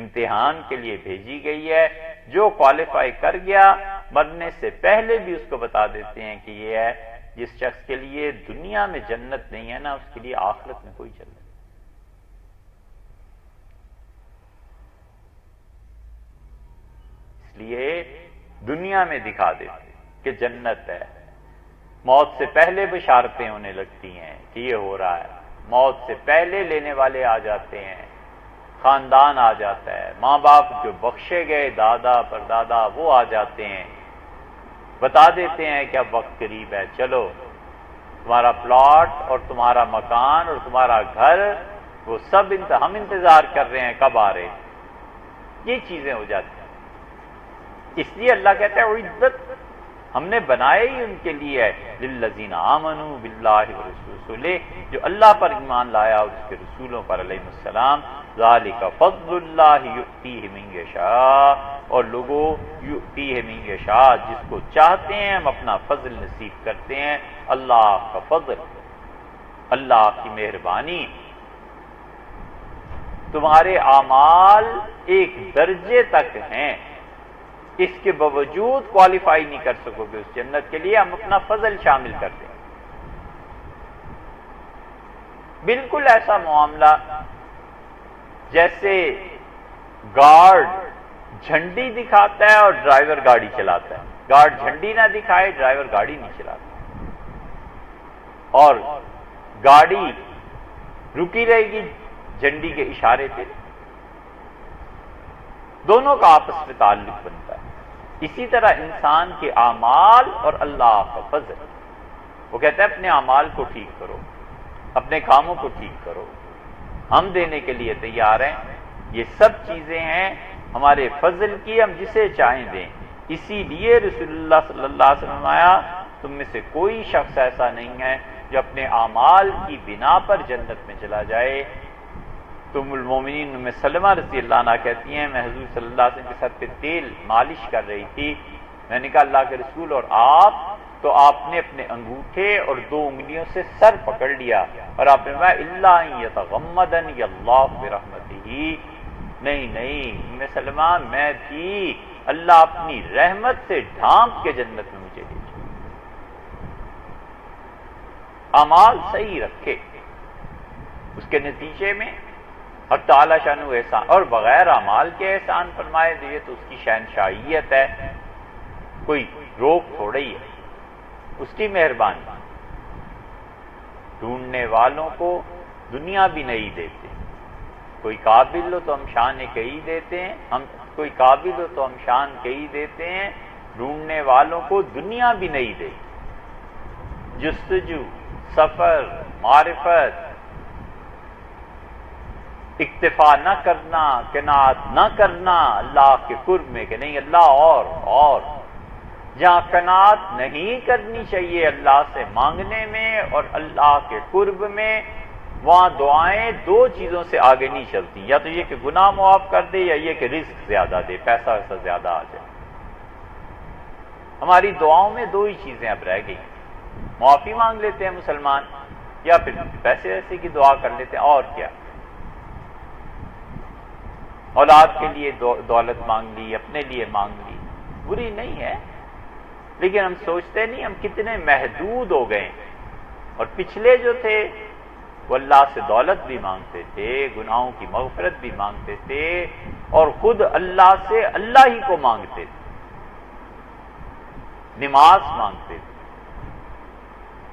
امتحان کے لیے بھیجی گئی ہے، جو کوالیفائی کر گیا مرنے سے پہلے بھی اس کو بتا دیتے ہیں کہ یہ ہے۔ جس شخص کے لیے دنیا میں جنت نہیں ہے نا، اس کے لیے آخرت میں کوئی جنت نہیں۔ اس لیے دنیا میں دکھا دیتے کہ جنت ہے، موت سے پہلے بشارتیں ہونے لگتی ہیں کہ یہ ہو رہا ہے، موت سے پہلے لینے والے آ جاتے ہیں، خاندان آ جاتا ہے، ماں باپ جو بخشے گئے دادا پردادا وہ آ جاتے ہیں، بتا دیتے ہیں کہ اب وقت قریب ہے، چلو تمہارا پلاٹ اور تمہارا مکان اور تمہارا گھر وہ سب ہم انتظار کر رہے ہیں کب آ رہے ہیں۔ یہ چیزیں ہو جاتی ہیں۔ اس لیے اللہ کہتا ہے عدت ہم نے بنائے ہی ان کے لیے ہے، للذین آمنوا باللہ ورسولہ، جو اللہ پر ایمان لایا اور اس کے رسولوں پر علیہ السلام، ذالک فضل اللہ یؤتیہ من یشاء، اور لوگوں یؤتیہ من یشاء، جس کو چاہتے ہیں ہم اپنا فضل نصیب کرتے ہیں۔ اللہ کا فضل، اللہ کی مہربانی۔ تمہارے اعمال ایک درجے تک ہیں، اس کے باوجود کوالیفائی نہیں کر سکو گے اس جنت کے لیے، ہم اپنا فضل شامل کر دیں۔ بالکل ایسا معاملہ جیسے گارڈ جھنڈی دکھاتا ہے اور ڈرائیور گاڑی چلاتا ہے، گارڈ جھنڈی نہ دکھائے ڈرائیور گاڑی نہیں چلاتا، اور گاڑی رکی رہے گی جھنڈی کے اشارے پہ، دونوں کا آپس میں تعلق بنتا ہے۔ اسی طرح انسان کے اعمال اور اللہ کا فضل، وہ کہتا ہے اپنے اعمال کو ٹھیک کرو، اپنے کاموں کو ٹھیک کرو، ہم دینے کے لیے تیار ہیں۔ یہ سب چیزیں ہیں ہمارے فضل کی، ہم جسے چاہیں دیں۔ اسی لیے رسول اللہ صلی اللہ علیہ وسلم آیا تم میں سے کوئی شخص ایسا نہیں ہے جو اپنے اعمال کی بنا پر جنت میں چلا جائے۔ تو ام المومنین ام سلمہ رضی اللہ عنہا کہتی ہیں میں حضور صلی اللہ علیہ وسلم کے سر پہ تیل مالش کر رہی تھی، میں نے کہا اللہ کے رسول اور آپ، تو آپ نے اپنے انگوٹھے اور 2 انگلیوں سے سر پکڑ لیا اور آپ نے کہا الا ان یتغمدنی اللہ برحمتہ، نہیں ام سلمہ میں بھی اللہ اپنی رحمت سے ڈھانپ کے جنت میں مجھے لے جائے۔ اعمال صحیح رکھے، اس کے نتیجے میں حق تعالی شانہ احسان، اور بغیر اعمال کے احسان فرمائے تو یہ تو اس کی شہنشاہیت ہے، کوئی روک تھوڑی ہے، اس کی مہربانی۔ ڈھونڈنے والوں کو دنیا بھی نہیں دیتے، کوئی قابل ہو تو ہم شان کئی دیتے ہیں، کوئی قابل ہو تو ہم شان کئی دیتے ہیں، ڈھونڈنے والوں کو دنیا بھی نہیں دیتی۔ جستجو، سفر، معرفت، اکتفا نہ کرنا، قناعت نہ کرنا اللہ کے قرب میں کہ نہیں اللہ اور جہاں قناعت نہیں کرنی چاہیے اللہ سے مانگنے میں اور اللہ کے قرب میں، وہاں دعائیں 2 چیزوں سے آگے نہیں چلتی، یا تو یہ کہ گناہ معاف کر دے یا یہ کہ رزق زیادہ دے، پیسہ ویسا زیادہ آ جائے۔ ہماری دعاؤں میں 2 ہی چیزیں اب رہ گئی، معافی مانگ لیتے ہیں مسلمان، یا پھر پیسے ویسے کی دعا کر لیتے ہیں، اور کیا، اولاد کے لیے دولت مانگ لی، اپنے لیے مانگ لی، بری نہیں ہے، لیکن ہم سوچتے نہیں ہم کتنے محدود ہو گئے، اور پچھلے جو تھے وہ اللہ سے دولت بھی مانگتے تھے، گناہوں کی مغفرت بھی مانگتے تھے، اور خود اللہ سے اللہ ہی کو مانگتے تھے، نماز مانگتے تھے،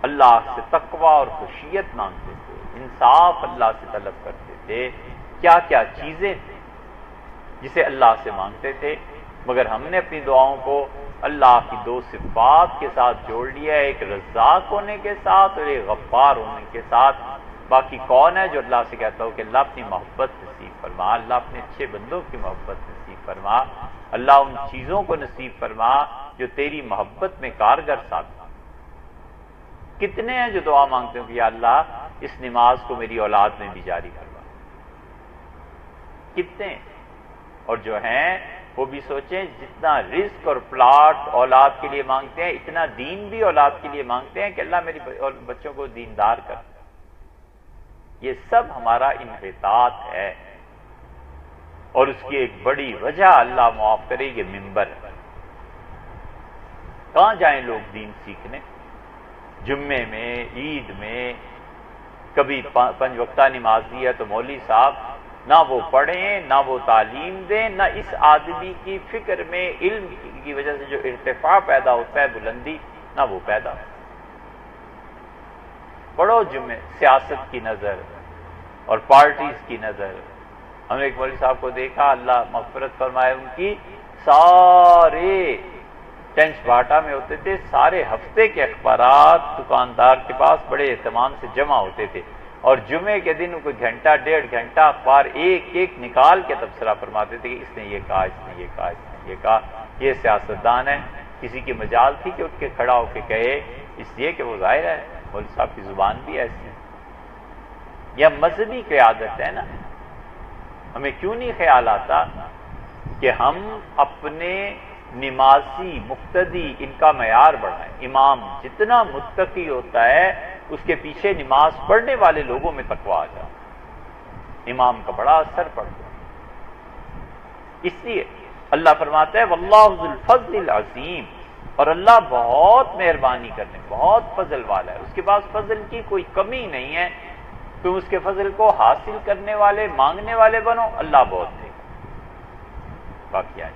اللہ سے تقوی اور خشیت مانگتے تھے، انصاف اللہ سے طلب کرتے تھے، کیا کیا چیزیں تھیں جسے اللہ سے مانگتے تھے، مگر ہم نے اپنی دعاؤں کو اللہ کی دو صفات کے ساتھ جوڑ لیا ہے، ایک رزاق ہونے کے ساتھ اور ایک غفار ہونے کے ساتھ۔ باقی کون ہے جو اللہ سے کہتا ہو کہ اللہ اپنی محبت نصیب فرما، اللہ اپنے اچھے بندوں کی محبت نصیب فرما، اللہ ان چیزوں کو نصیب فرما جو تیری محبت میں کارگر ثابت۔ کتنے ہیں جو دعا مانگتے ہو کہ یا اللہ اس نماز کو میری اولاد میں بھی جاری کروا؟ کتنے ہیں؟ اور جو ہیں وہ بھی سوچیں، جتنا رزق اور پلاٹ اولاد کے لیے مانگتے ہیں اتنا دین بھی اولاد کے لیے مانگتے ہیں کہ اللہ میری بچوں کو دیندار کر۔ یہ سب ہمارا انحطاط ہے، اور اس کی ایک بڑی وجہ اللہ معاف کرے یہ ممبر ہے۔ کہاں جائیں لوگ دین سیکھنے؟ جمعے میں، عید میں، کبھی 5 وقتہ نماز دی ہے تو مولوی صاحب نہ وہ پڑھیں، نہ وہ تعلیم دیں، نہ اس آدمی کی فکر میں علم کی وجہ سے جو ارتفاع پیدا ہوتا ہے، بلندی، نہ وہ پیدا ہو۔ پڑھو جمعے، سیاست کی نظر اور پارٹیز کی نظر۔ ہم نے ایک مولوی صاحب کو دیکھا، اللہ مغفرت فرمائے ان کی، سارے ٹینچ باٹا میں ہوتے تھے، سارے ہفتے کے اخبارات دکاندار کے پاس بڑے اہتمام سے جمع ہوتے تھے، اور جمعے کے دن کوئی گھنٹہ 1.5 گھنٹہ اخبار ایک ایک نکال کے تبصرہ فرماتے تھے کہ اس نے یہ کہا، اس نے یہ کہا، اس نے یہ کہا۔ یہ سیاستدان ہے، کسی کی مجال تھی کہ اٹھ کے کھڑا ہو کے کہے، اس لیے کہ وہ ظاہر ہے مولوی صاحب کی زبان بھی ایسی ہے۔ یہ مذہبی قیادت ہے نا۔ ہمیں کیوں نہیں خیال آتا کہ ہم اپنے نمازی مقتدی ان کا معیار بڑھائیں؟ امام جتنا متقی ہوتا ہے اس کے پیچھے نماز پڑھنے والے لوگوں میں تقویٰ آ جاتا ہے، امام کا بڑا اثر پڑتا ہے۔ اس لیے اللہ فرماتا ہے واللہ ذو الفضل العظیم، اور اللہ بہت مہربانی کرنے، بہت فضل والا ہے، اس کے پاس فضل کی کوئی کمی نہیں ہے۔ تم اس کے فضل کو حاصل کرنے والے، مانگنے والے بنو، اللہ بہت دے گا۔ باقی آئے